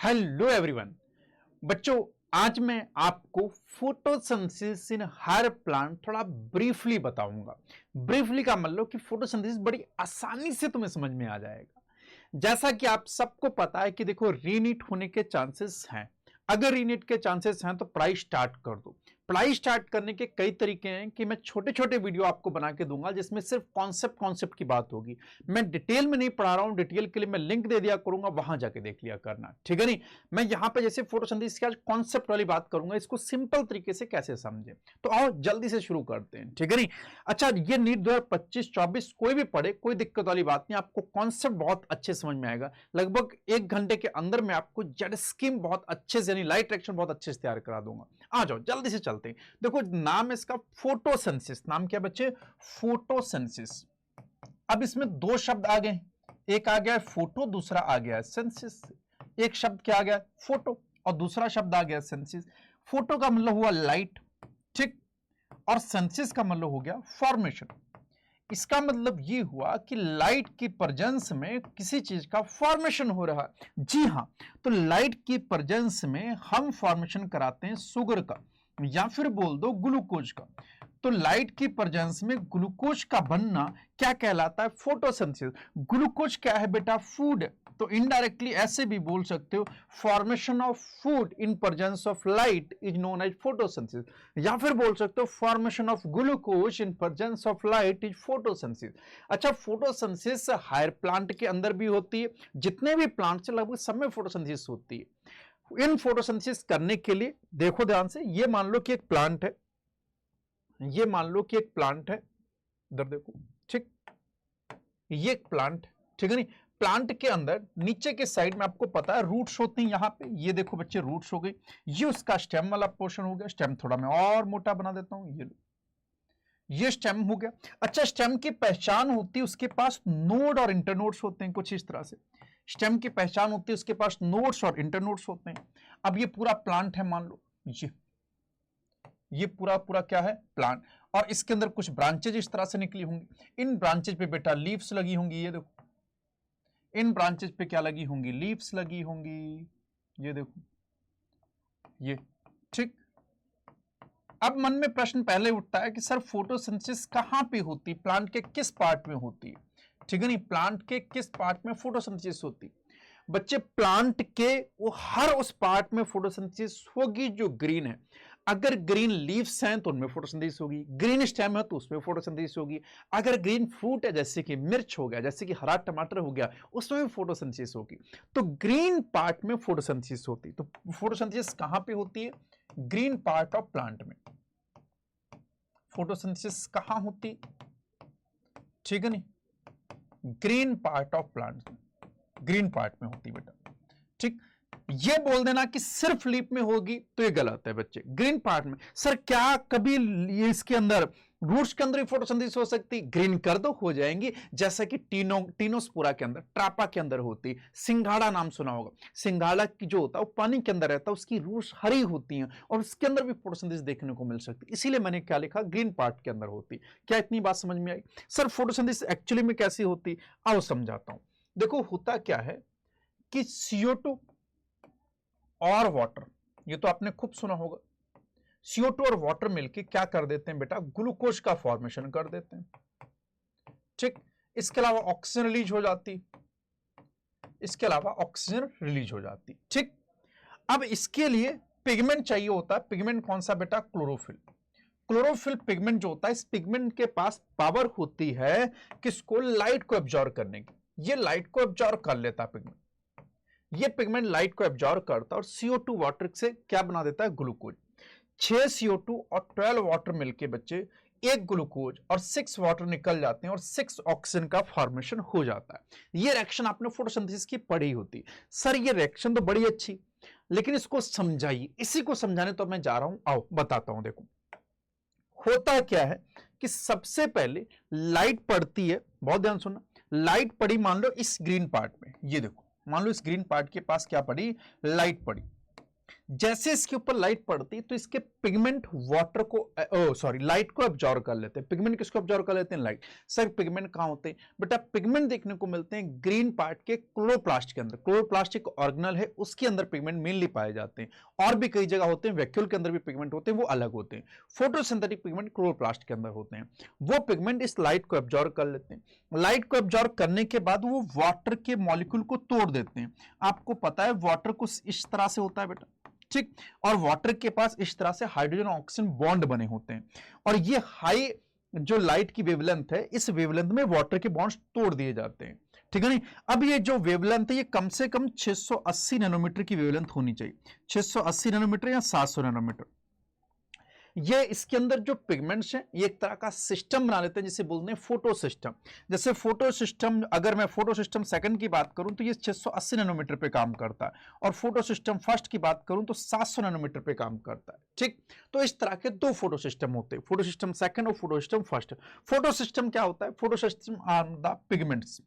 Hello everyone. बच्चों, आज मैं आपको फोटोसिंथेसिस इन हायर प्लांट थोड़ा ब्रीफली बताऊंगा। ब्रीफली का मतलब कि फोटोसिंथेसिस बड़ी आसानी से तुम्हें समझ में आ जाएगा। जैसा कि आप सबको पता है कि देखो, रीनीट होने के चांसेस हैं। अगर रीनीट के चांसेस हैं तो पढ़ाई स्टार्ट कर दो। पढ़ाई स्टार्ट करने के कई तरीके हैं कि मैं छोटे छोटे वीडियो आपको बना के दूंगा जिसमें सिर्फ कॉन्सेप्ट की बात होगी। मैं डिटेल में नहीं पढ़ा रहा हूं, डिटेल के लिए मैं लिंक दे दिया करूंगा, वहां जाके देख लिया करना, ठीक है। नहीं, मैं यहां पे जैसे फोटोसिंथेसिस की कॉन्सेप्ट वाली बात करूंगा, इसको सिंपल तरीके से कैसे समझे। तो आओ जल्दी से शुरू करते हैं, ठीक है। नहीं, अच्छा, ये नीट 2025-24 कोई भी पढ़े, कोई दिक्कत वाली बात नहीं, आपको कॉन्सेप्ट बहुत अच्छे समझ में आएगा। लगभग 1 घंटे के अंदर मैं आपको जेड स्कीम बहुत अच्छे से, यानी लाइट रिएक्शन बहुत अच्छे से तैयार करा दूंगा। आ जाओ जल्दी से चलते हैं। देखो, नाम इसका फोटोसिंथेसिस, नाम क्या बच्चे? फोटोसिंथेसिस। अब इसमें दो शब्द आ गए, एक आ गया है फोटो, दूसरा आ गया है सिंथेसिस। एक शब्द क्या आ गया? फोटो, और दूसरा शब्द आ गया सिंथेसिस। फोटो का मतलब हुआ लाइट, ठीक, और सिंथेसिस का मतलब हो गया फॉर्मेशन। इसका मतलब ये हुआ कि लाइट की प्रेजेंस में किसी चीज का फॉर्मेशन हो रहा है। जी हां, तो लाइट की प्रेजेंस में हम फॉर्मेशन कराते हैं शुगर का, या फिर बोल दो ग्लूकोज का। तो लाइट की प्रेजेंस में ग्लूकोज का बनना क्या कहलाता है? फोटोसिंथेसिस। ग्लूकोज क्या है बेटा? फूड। तो इनडायरेक्टली ऐसे भी बोल सकते हो, formation of food in presence of light is known as photosynthesis. या फिर बोल सकते हो, formation of glucose in presence of light is photosynthesis. अच्छा, फोटोसिंथेसिस हायर प्लांट के अंदर भी होती है, जितने भी प्लांट्स हैं लगभग सब में फोटोसिंथेसिस होती है। इन फोटोसिंथेसिस करने के लिए देखो ध्यान से, ये मान लो कि एक प्लांट है, ये मान लो कि एक प्लांट है, इधर देखो, ठीक, ये एक प्लांट, ठीक है। नहीं, प्लांट के अंदर नीचे के साइड में आपको पता है रूट्स होती हैं। यहां पे ये देखो बच्चे, रूट्स हो गई, ये उसका स्टेम वाला पोर्शन हो गया। स्टेम थोड़ा मैं और मोटा बना देता हूं, ये स्टेम हो गया। अच्छा, स्टेम की पहचान होती है, उसके पास नोड और इंटरनोड्स होते हैं, कुछ इस तरह से स्टेम की पहचान होती है, उसके पास नोड्स और इंटरनोड्स होते हैं। अब ये पूरा प्लांट है, मान लो ये पूरा पूरा क्या है? प्लांट। और इसके अंदर कुछ ब्रांचेज इस तरह से निकली होंगी। इन ब्रांचेज पे बेटा लीव्स लगी होंगी, ये देखो, इन ब्रांचेज पे क्या लगी होंगी? लीव्स लगी होंगी, ये देखो, ये, ठीक। अब मन में प्रश्न पहले उठता है कि सर फोटोसिंथेसिस कहां पे होती, प्लांट के किस पार्ट में होती है, ठीक है। नहीं, प्लांट के किस पार्ट में फोटोसिंथेसिस होती? बच्चे, प्लांट के वो हर उस पार्ट में फोटोसिंथेसिस होगी जो ग्रीन है। अगर ग्रीन लीव्स हैं तो उनमें फोटोसिंथेसिस होगी, ग्रीन स्टेम है तो उसमें फोटोसिंथेसिस होगी। अगर ग्रीन फ्रूट है, जैसे कि मिर्च हो गया, जैसे कि हरा टमाटर हो गया, उसमें भी फोटोसिंथेसिस होगी। तो ग्रीन पार्ट में फोटोसिंथेसिस होती। तो फोटोसिंथेसिस कहां पे होती है? ग्रीन पार्ट ऑफ प्लांट में फोटोसिंथेसिस कहां होती, ठीक है। नहीं, green part of plant, green part में होती बेटा, ठीक। ये बोल देना कि सिर्फ लीफ में होगी तो ये गलत है बच्चे। ग्रीन पार्ट में, सर क्या कभी ये इसके अंदर रूट्स के अंदर ही फोटोसिंथेसिस हो सकती? ग्रीन कर दो, हो जाएंगी। जैसा कि टीनोस्पोरा के अंदर, ट्रापा के अंदर होती। सिंघाड़ा नाम सुना होगा, सिंघाड़ा की जो होता है वो पानी के अंदर रहता है, उसकी रूट्स हरी होती हैं और उसके अंदर भी फोटोसिंथेसिस देखने को मिल सकती। इसीलिए मैंने क्या लिखा? ग्रीन पार्ट के अंदर होती। क्या इतनी बात समझ में आई? सर फोटोसिंथेसिस एक्चुअली में कैसी होती? आओ समझाता हूं। देखो, होता क्या है कि CO2 और वाटर, ये तो आपने खूब सुना होगा, CO2 और वाटर मिलके क्या कर देते हैं बेटा? ग्लूकोज का फॉर्मेशन कर देते हैं, ठीक। इसके अलावा ऑक्सीजन रिलीज हो जाती, इसके अलावा ऑक्सीजन रिलीज हो जाती, ठीक। अब इसके लिए पिगमेंट चाहिए होता है। पिगमेंट कौन सा बेटा? क्लोरोफिल। क्लोरोफिल पिगमेंट जो होता है, इस पिगमेंट के पास पावर होती है किसको? लाइट को एब्जॉर्ब करने की। ये लाइट को एब्जॉर्ब कर लेता है पिगमेंट, ये पिगमेंट लाइट को एब्जॉर्ब करता है और CO2 वाटर से क्या बना देता है? ग्लूकोज। 6 CO2 और 12 वाटर मिलके बच्चे एक ग्लूकोज और 6 वाटर निकल जाते हैं और 6 ऑक्सीजन का फॉर्मेशन हो जाता है। ये रिएक्शन आपने फोटोसिंथेसिस की पढ़ी होती। सर ये रिएक्शन तो बड़ी अच्छी, लेकिन इसको समझाइए। इसी को समझाने तो मैं जा रहा हूं, आओ बताता हूं। देखो, होता क्या है कि सबसे पहले लाइट पड़ती है, बहुत ध्यान सुनना। लाइट पड़ी मान लो इस ग्रीन पार्ट में, ये देखो, मान लो इस ग्रीन पार्ट के पास क्या पड़ी? लाइट पड़ी। जैसे इसके ऊपर लाइट पड़ती तो इसके पिगमेंट वाटर को लाइट को एब्जॉर्ब कर लेते हैं। पिगमेंट किसको एब्जॉर्ब कर लेते हैं? लाइट। सर पिगमेंट कहां होते हैं? बेटा पिगमेंट देखने को मिलते हैं ग्रीन पार्ट के क्लोरोप्लास्ट के अंदर। क्लोरोप्लास्ट एक ऑर्गेनल है, उसके अंदर पिगमेंट मेनली पाए जाते हैं। और भी कई जगह होते हैं, वैक्यूल के अंदर भी पिगमेंट होते हैं, वो अलग होते हैं। फोटोसिंथेटिक पिगमेंट क्लोरोप्लास्ट के अंदर होते हैं। वो पिगमेंट इस लाइट को एब्जॉर्ब कर लेते हैं। लाइट को एब्जॉर्ब करने के बाद वो वाटर के मॉलिक्यूल को तोड़ देते हैं। आपको पता है वाटर को इस तरह से होता है बेटा, ठीक, और वाटर के पास इस तरह से हाइड्रोजन ऑक्सीजन बॉन्ड बने होते हैं। और ये हाई जो लाइट की वेवलेंथ है, इस वेवलेंथ में वाटर के बॉन्ड्स तोड़ दिए जाते हैं, ठीक है नहीं। अब ये जो वेवलेंथ है ये कम से कम 680 नैनोमीटर की वेवलेंथ होनी चाहिए। 680 नैनोमीटर या 700 नैनोमीटर। ये इसके अंदर जो पिगमेंट्स हैं ये एक तरह का सिस्टम बना लेते हैं, जिसे बोलते हैं फोटो सिस्टम। जैसे फोटो सिस्टम, अगर मैं फोटो सिस्टम सेकंड की बात करूं तो ये 680 नैनोमीटर पे काम करता है, और फोटो सिस्टम फर्स्ट की बात करूं तो 700 नैनोमीटर पे काम करता है, ठीक। तो इस तरह के दो फोटो सिस्टम होते हैं, फोटो सिस्टम सेकंड और photo system first. Photo system क्या होता है? Photo system are the pigments,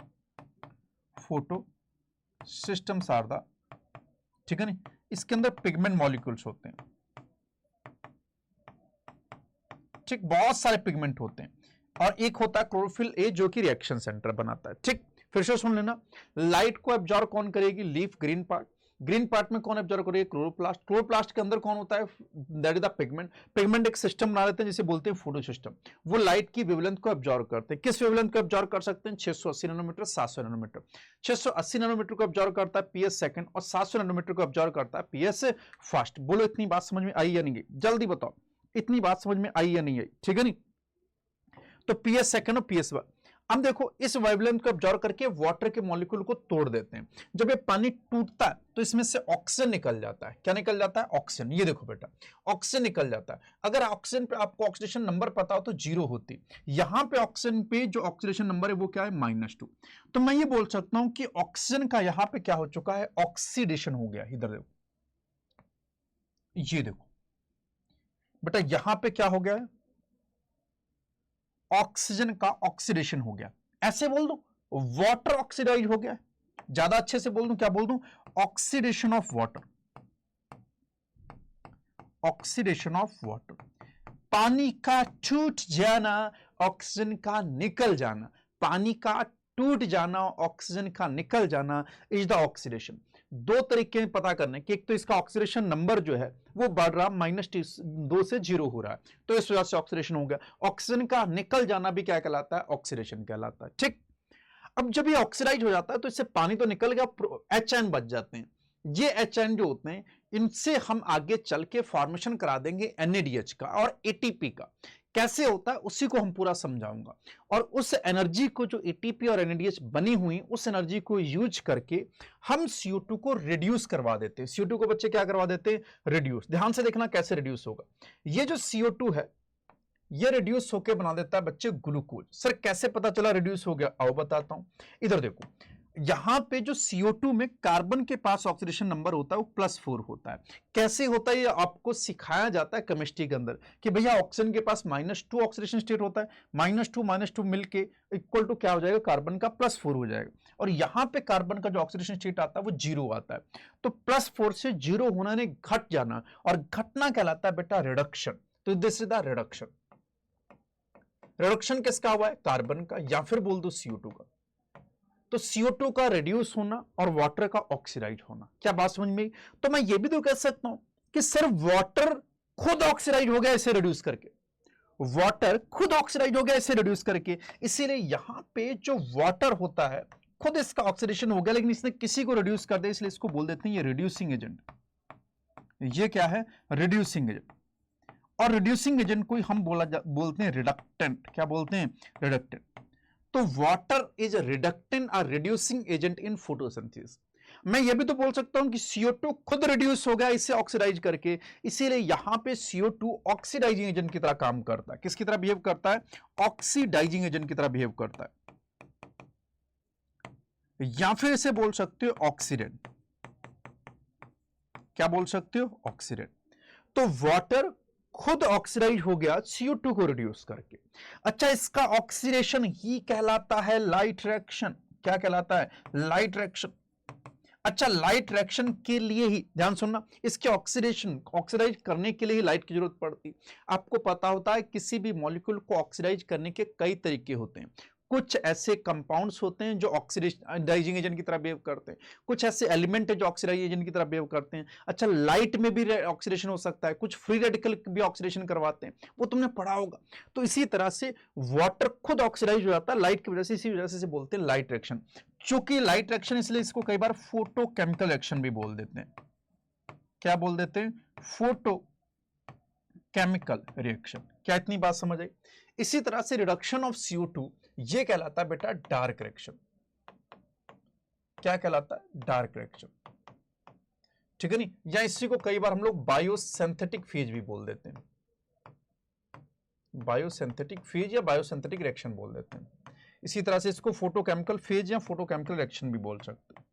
photo systems are the, ठीक है नहीं, इसके अंदर पिगमेंट मॉलिक्यूल्स होते हैं, ठीक, बहुत सारे पिगमेंट होते हैं। और एक होता है क्लोरोफिल ए जो कि रिएक्शन सेंटर बनाता है, ठीक। फिर से सुन लेना, लाइट को एब्जॉर्ब कौन करेगी? Leaf, green part. Green part में कौन एब्जॉर्ब करेगी? क्लोरोप्लास्ट। क्लोरोप्लास्ट के अंदर कौन होता है? That is the pigment. Pigment एक सिस्टम बना लेते हैं जिसे बोलते हैं फोटो सिस्टम। वो लाइट की वेवलेंथ को एब्जॉर्ब करते हैं। किस वेवलेंथ को एब्जॉर्ब कर सकते हैं? 680 नैनोमीटर, 700 नैनोमीटर। 680 नैनोमीटर को एब्जॉर्ब करता है पीएस सेकंड, और 700 नैनोमीटर को एब्जॉर्ब करता है पीएस फर्स्ट। बोलो इतनी बात समझ में आई या नहीं? जल्दी बताओ, इतनी बात समझ में आई या नहीं आई? ठीक है नहीं। तो पीएस सेकंड और पीएस वन। अब देखो इस वेवलेंथ को एब्जॉर्ब करके वाटर के मॉलिक्यूल को तोड़ देते हैं। जब ये पानी टूटता है तो इसमें से ऑक्सीजन निकल जाता है। क्या निकल जाता है? ऑक्सीजन। ये देखो बेटा, ऑक्सीजन निकल जाता है। अगर ऑक्सीजन पे आपको ऑक्सीडेशन नंबर पता हो तो 0 होती। यहां पे ऑक्सीजन पे जो ऑक्सीडेशन नंबर है वो क्या है? -2। तो मैं ये बोल सकता हूं कि ऑक्सीजन का यहां पे क्या हो चुका है? ऑक्सीडेशन हो गया। इधर देखो, ये देखो बेटा, यहां पे क्या हो गया है? ऑक्सीजन का ऑक्सीडेशन हो गया। ऐसे बोल दो, वाटर ऑक्सीडाइज हो गया। ज्यादा अच्छे से बोल दूं, क्या बोल दूं? Oxidation of water. Oxidation of water, पानी का टूट जाना, ऑक्सीजन का निकल जाना। पानी का टूट जाना, ऑक्सीजन का निकल जाना इज द ऑक्सीडेशन। दो तरीके हैं पता करने के, एक तो इसका ऑक्सीडेशन नंबर जो है वो बढ़ रहा, -2 से 0 हो रहा है, तो इस वजह से ऑक्सीडेशन हो गया। ऑक्सीजन का निकल जाना भी क्या कहलाता है? ऑक्सीडेशन कहलाता है, ठीक। अब जब ये ऑक्सीडाइज हो जाता है तो इससे पानी तो निकल गया, HN बच जाते हैं। ये HN जो होते हैं इनसे हम आगे चल के फॉर्मेशन करा देंगे NADH का और ATP का। कैसे होता है उसी को हम पूरा समझाऊंगा। और उस एनर्जी को, जो ATP और NADH बनी हुई, उस एनर्जी को यूज करके हम CO2 को रिड्यूस करवा देते हैं। CO2 को बच्चे क्या करवा देते हैं? रिड्यूस। ध्यान से देखना कैसे रिड्यूस होगा। ये जो CO2 है ये रिड्यूस होकर बना देता है बच्चे ग्लूकोज। सर कैसे पता चला रिड्यूस हो गया? आओ बताता हूं। इधर देखो, यहां पे जो CO2 में कार्बन के पास ऑक्सीडेशन नंबर होता है वो +4 होता है। कैसे होता है ये आपको सिखाया जाता है केमिस्ट्री के अंदर कि भैया ऑक्सीजन के पास -2 ऑक्सीडेशन स्टेट होता है। -2 मिलके इक्वल टू क्या हो जाएगा? कार्बन का +4 हो जाएगा। और यहां पे कार्बन का जो ऑक्सीडेशन स्टेट आता है वो 0 आता है। तो +4 से 0 होना ने घट जाना, और घटना कहलाता है बेटा रिडक्शन। तो this is the reduction. Reduction किसका हुआ है? कार्बन का, या फिर बोल दो CO2 का। तो CO2 का रिड्यूस होना और वाटर का ऑक्सीडाइज होना। क्या बात समझ में? तो मैं ये भी तो कह सकता हूं कि सर वाटर खुद ऑक्सीडाइज हो गया इसे रिड्यूस करके। वाटर खुद ऑक्सीडाइज हो गया इसे रिड्यूस करके, इसीलिए यहां पे जो वाटर होता है खुद इसका ऑक्सीडेशन हो गया, लेकिन इसने किसी को रिड्यूस कर दिया, इसलिए इसको बोल देते हैं ये रिड्यूसिंग एजेंट। ये क्या है? Reducing agent. और रिड्यूसिंग एजेंट को हम बोलते हैं रिडक्टेंट। क्या बोलते हैं? रिडक्टेंट। तो वाटर इज अ रिडक्टेंट और रिड्यूसिंग एजेंट इन फोटोसिंथेसिस। मैं ये भी तो बोल सकता हूं कि CO2 खुद रिड्यूस हो गया इसे ऑक्सीडाइज करके, इसीलिए यहां पे CO2 ऑक्सीडाइजिंग एजेंट की तरह काम करता है। किसकी तरह बिहेव करता है? ऑक्सीडाइजिंग एजेंट की तरह बिहेव करता है। या फिर इसे बोल सकते हो ऑक्सीडेंट। क्या बोल सकते हो? ऑक्सीडेंट। तो वाटर खुद ऑक्सीडाइज हो गया CO2 को रिड्यूस करके। अच्छा, इसका ऑक्सीडेशन ही कहलाता है लाइट रिएक्शन। क्या कहलाता है? Light reaction. अच्छा, लाइट रिएक्शन के लिए ही ध्यान सुनना, इसके ऑक्सीडाइज करने के लिए ही लाइट की जरूरत पड़ती है। आपको पता होता है किसी भी मॉलिक्यूल को ऑक्सीडाइज करने के कई तरीके होते हैं। कुछ ऐसे कंपाउंड्स होते हैं जो ऑक्सीडाइजिंग एजेंट की तरह बिहेव करते हैं, कुछ ऐसे एलिमेंट है जो ऑक्सीडाइजिंग एजेंट की तरह बिहेव करते हैं। अच्छा, लाइट में भी ऑक्सीडेशन हो सकता है, कुछ फ्री रेडिकल भी ऑक्सीडेशन करवाते हैं, वो तुमने पढ़ा होगा। तो इसी तरह से वाटर खुद ऑक्सीडाइज हो जाता है लाइट की वजह से, इसी वजह से बोलते हैं लाइट रिएक्शन। चूंकि लाइट रिएक्शन, इसलिए इसको कई बार फोटोकेमिकल रिएक्शन भी बोल देते हैं। क्या बोल देते हैं? Photo chemical reaction. क्या इतनी बात समझ आई? इसी तरह से रिडक्शन ऑफ CO2 ये कहलाता है बेटा डार्क रिएक्शन। क्या कहलाता है? डार्क रिएक्शन, ठीक है नहीं? या इसी को कई बार हम लोग बायोसिंथेटिक फेज भी बोल देते हैं, बायोसिंथेटिक फेज या बायोसिंथेटिक रिएक्शन बोल देते हैं। इसी तरह से इसको फोटोकेमिकल फेज या फोटोकेमिकल रिएक्शन भी बोल सकते हैं।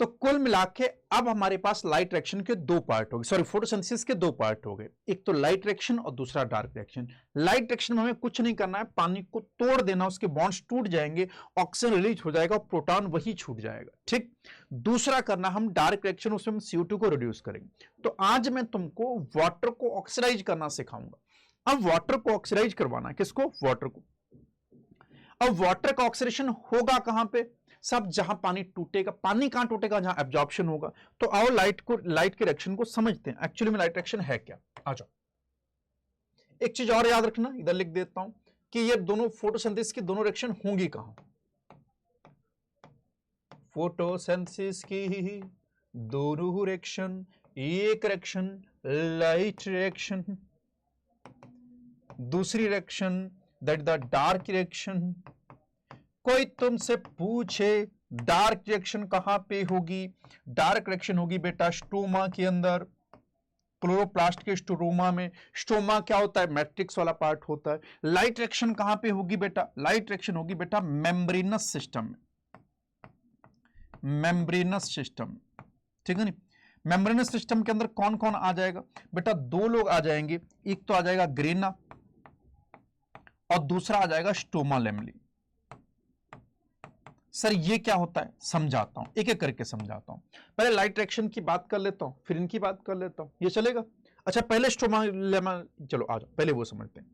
तो कुल मिला के अब हमारे पास लाइट रिएक्शन के दो पार्ट हो गए, सॉरी फोटोसिंथेसिस के दो पार्ट हो गए, एक तो लाइट रिएक्शन और दूसरा डार्क रिएक्शन। लाइट रिएक्शन में हमें कुछ नहीं करना है, पानी को तोड़ देना, उसके बॉन्ड्स टूट जाएंगे, ऑक्सीजन रिलीज हो जाएगा और प्रोटॉन वही छूट जाएगा, ठीक। दूसरा करना हम डार्क रिएक्शन, उसमें हम CO2 को रिड्यूस करेंगे। तो आज मैं तुमको वाटर को ऑक्सीडाइज करना सिखाऊंगा। अब वाटर को ऑक्सीडाइज करवाना, किसको? वाटर को। अब वाटर का ऑक्सीडेशन होगा कहां पे? सब जहां पानी टूटेगा। पानी कहां टूटेगा? जहां एब्जॉर्प्शन होगा। तो आओ लाइट के रिएक्शन को समझते हैं। एक्चुअली में लाइट रिएक्शन है क्या? आ जाओ। एक चीज और याद रखना, इधर लिख देता हूं कि ये दोनों फोटोसिंथेसिस की दोनों रिएक्शन होंगी कहां? फोटोसिंथेसिस की दोनों रिएक्शन, एक रिएक्शन लाइट रिएक्शन, दूसरी reaction that the dark reaction. कोई तुमसे पूछे डार्क रिएक्शन कहां पे होगी? डार्क रिएक्शन होगी बेटा स्टोमा के अंदर, क्लोरोप्लास्ट के स्टोमा में। स्टोमा क्या होता है? मैट्रिक्स वाला पार्ट होता है। लाइट रिएक्शन कहां पे होगी बेटा? लाइट रिएक्शन होगी बेटा मेम्ब्रेनस सिस्टम में, मेम्ब्रेनस सिस्टम, ठीक है नहीं? मेम्ब्रेनस सिस्टम के अंदर कौन कौन आ जाएगा बेटा? दो लोग आ जाएंगे, एक तो आ जाएगा ग्रेना और दूसरा आ जाएगा स्टोमा लेमली। सर ये क्या होता है? समझाता हूं, एक एक करके समझाता हूं। पहले लाइट रिएक्शन की बात कर लेता हूं, फिर इनकी बात कर लेता हूं, ये चलेगा? अच्छा पहले स्टोमा लेमा, चलो आ जाओ पहले वो समझते हैं।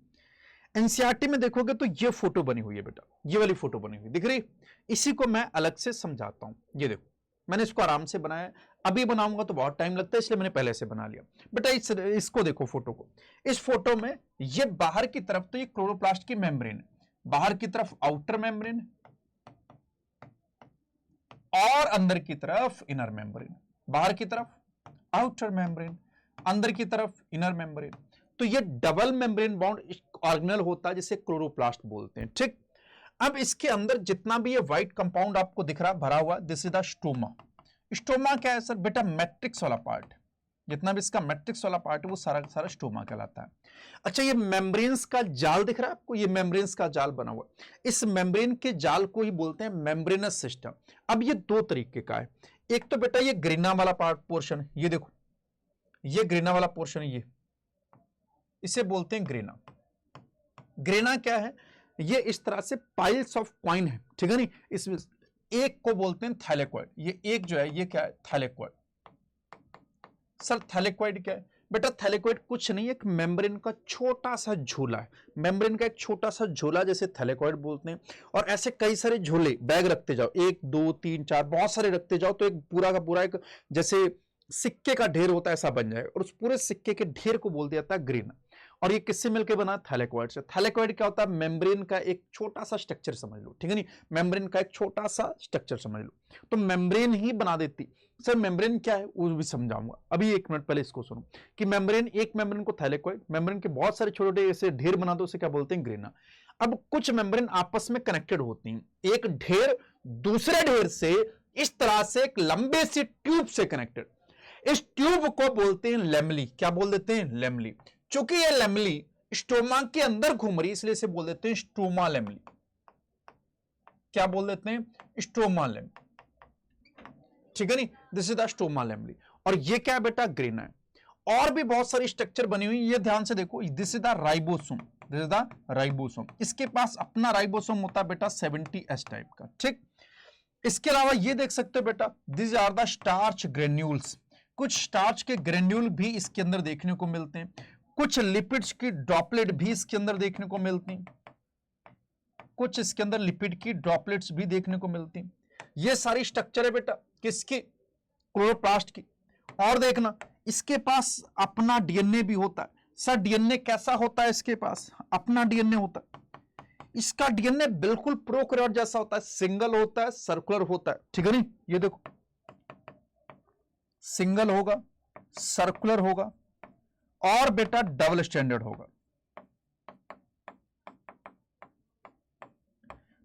एनसीईआरटी में देखोगे तो ये फोटो बनी हुई है बेटा, ये वाली फोटो बनी हुई दिख रही? इसी को मैं अलग से समझाता हूं। ये देखो मैंने इसको आराम से बनाया, अभी बनाऊंगा तो बहुत टाइम लगता है, इसलिए मैंने पहले से बना लिया बेटा। इसको देखो फोटो को। इस फोटो में ये बाहर की तरफ तो ये क्लोरोप्लास्ट की मेम्ब्रेन है, बाहर की तरफ आउटर मेम्ब्रेन और अंदर की तरफ इनर मेम्ब्रेन। बाहर की तरफ आउटर मेम्ब्रेन, अंदर की तरफ इनर मेम्ब्रेन। तो ये डबल मेम्ब्रेन बाउंड ऑर्गेनेल होता है जिसे क्लोरोप्लास्ट बोलते हैं, ठीक। अब इसके अंदर जितना भी ये व्हाइट कंपाउंड आपको दिख रहा भरा हुआ, this is the stoma. Stoma क्या है सर? बेटा मैट्रिक्स वाला पार्ट, जितना भी इसका मैट्रिक्स वाला पार्ट है वो सारा सारा स्टोमा कहलाता है। अच्छा ये मेम्ब्रेन्स का जाल दिख रहा है आपको? ये मेम्ब्रेन्स का जाल बना हुआ, इस मेम्ब्रेन के जाल को ही बोलते हैं मेम्ब्रेनस सिस्टम। अब ये दो तरीके का है, एक तो बेटा ये ग्रेना वाला पार्ट पोर्शन है, ये देखो ये ग्रेना वाला पोर्शन है, ये इसे बोलते हैं ग्रेना। ग्रेना क्या है? ये इस तरह से पाइल्स ऑफ कॉइन है, ठीक है नहीं? इसमें एक को बोलते हैं थैलेक्वाइड, ये एक जो है ये क्या है? थैलेक्वाइड। सर थैलेक्वाइड क्या है बेटा? थैलेक्वाइड कुछ नहीं, एक मेम्ब्रेन का छोटा सा झोला है, मेम्ब्रेन का एक छोटा सा झोला जैसे थैलेक्वाइड बोलते हैं। और ऐसे कई सारे झोले बैग रखते जाओ, 1 2 3 4 बहुत सारे रखते जाओ तो एक पूरा का पूरा एक जैसे सिक्के का ढेर होता है ऐसा बन जाएगा, और उस पूरे सिक्के के ढेर को बोल दिया जाता है ग्रेना। और ये किससे मिलकर बना? थैलेक्वाइड से। थैलेक्वाइड क्या होता है? मेम्ब्रेन का एक छोटा सा स्ट्रक्चर समझ लो, ठीक है नहीं? मेम्ब्रेन का एक छोटा सा स्ट्रक्चर समझ लो, तो मेम्ब्रेन ही बना देती। सर मेम्ब्रेन क्या है वो भी समझाऊंगा, अभी 1 मिनट पहले इसको सुनो कि मेम्ब्रेन, एक मेम्ब्रेन को थैलेक्वाइड, मेम्ब्रेन के बहुत सारे छोटे ऐसे ढेर बना दो, उसे क्या बोलते हैं? ग्रेना। अब कुछ मेम्ब्रेन आपस में कनेक्टेड होती हैं, एक ढेर दूसरे ढेर से इस तरह से एक लंबे से ट्यूब से कनेक्टेड, इस ट्यूब को बोलते हैं लेमली। क्या बोल देते हैं? लेमली। चूंकि ये लेमली स्टोमा के अंदर घूम रही इसलिए इसे बोल देते हैं स्टोमा लेमली। क्या बोल देते हैं? स्टोमा लेमली, ठीक है नहीं? This is the stroma lamellae. और ये क्या है बेटा? ग्रेना है। और भी बहुत सारी स्ट्रक्चर बनी हुई, ये ध्यान से देखो, this is the ribosome, this is the ribosome. इसके पास अपना राइबोसोम होता है बेटा 70S टाइप का, ठीक। इसके अलावा ये देख सकते हो बेटा, this are the starch granules, कुछ स्टार्च के ग्रेन्यूल भी इसके अंदर देखने को मिलते हैं, कुछ लिपिड्स की ड्रॉपलेट भी इसके अंदर देखने को मिलती हैं, कुछ इसके अंदर लिपिड की ड्रॉपलेट्स भी देखने को मिलती हैं। ये सारी स्ट्रक्चर है बेटा किसकी, क्लोरोप्लास्ट की। और देखना इसके पास अपना डीएनए भी होता है। सर डीएनए कैसा होता है, इसके पास अपना डीएनए होता है। इसका डीएनए बिल्कुल प्रोकैरियोट जैसा होता है, सिंगल होता है, सर्कुलर होता है, ठीक है नहीं। ये देखो सिंगल होगा, सर्कुलर होगा और बेटा डबल स्टैंडर्ड होगा।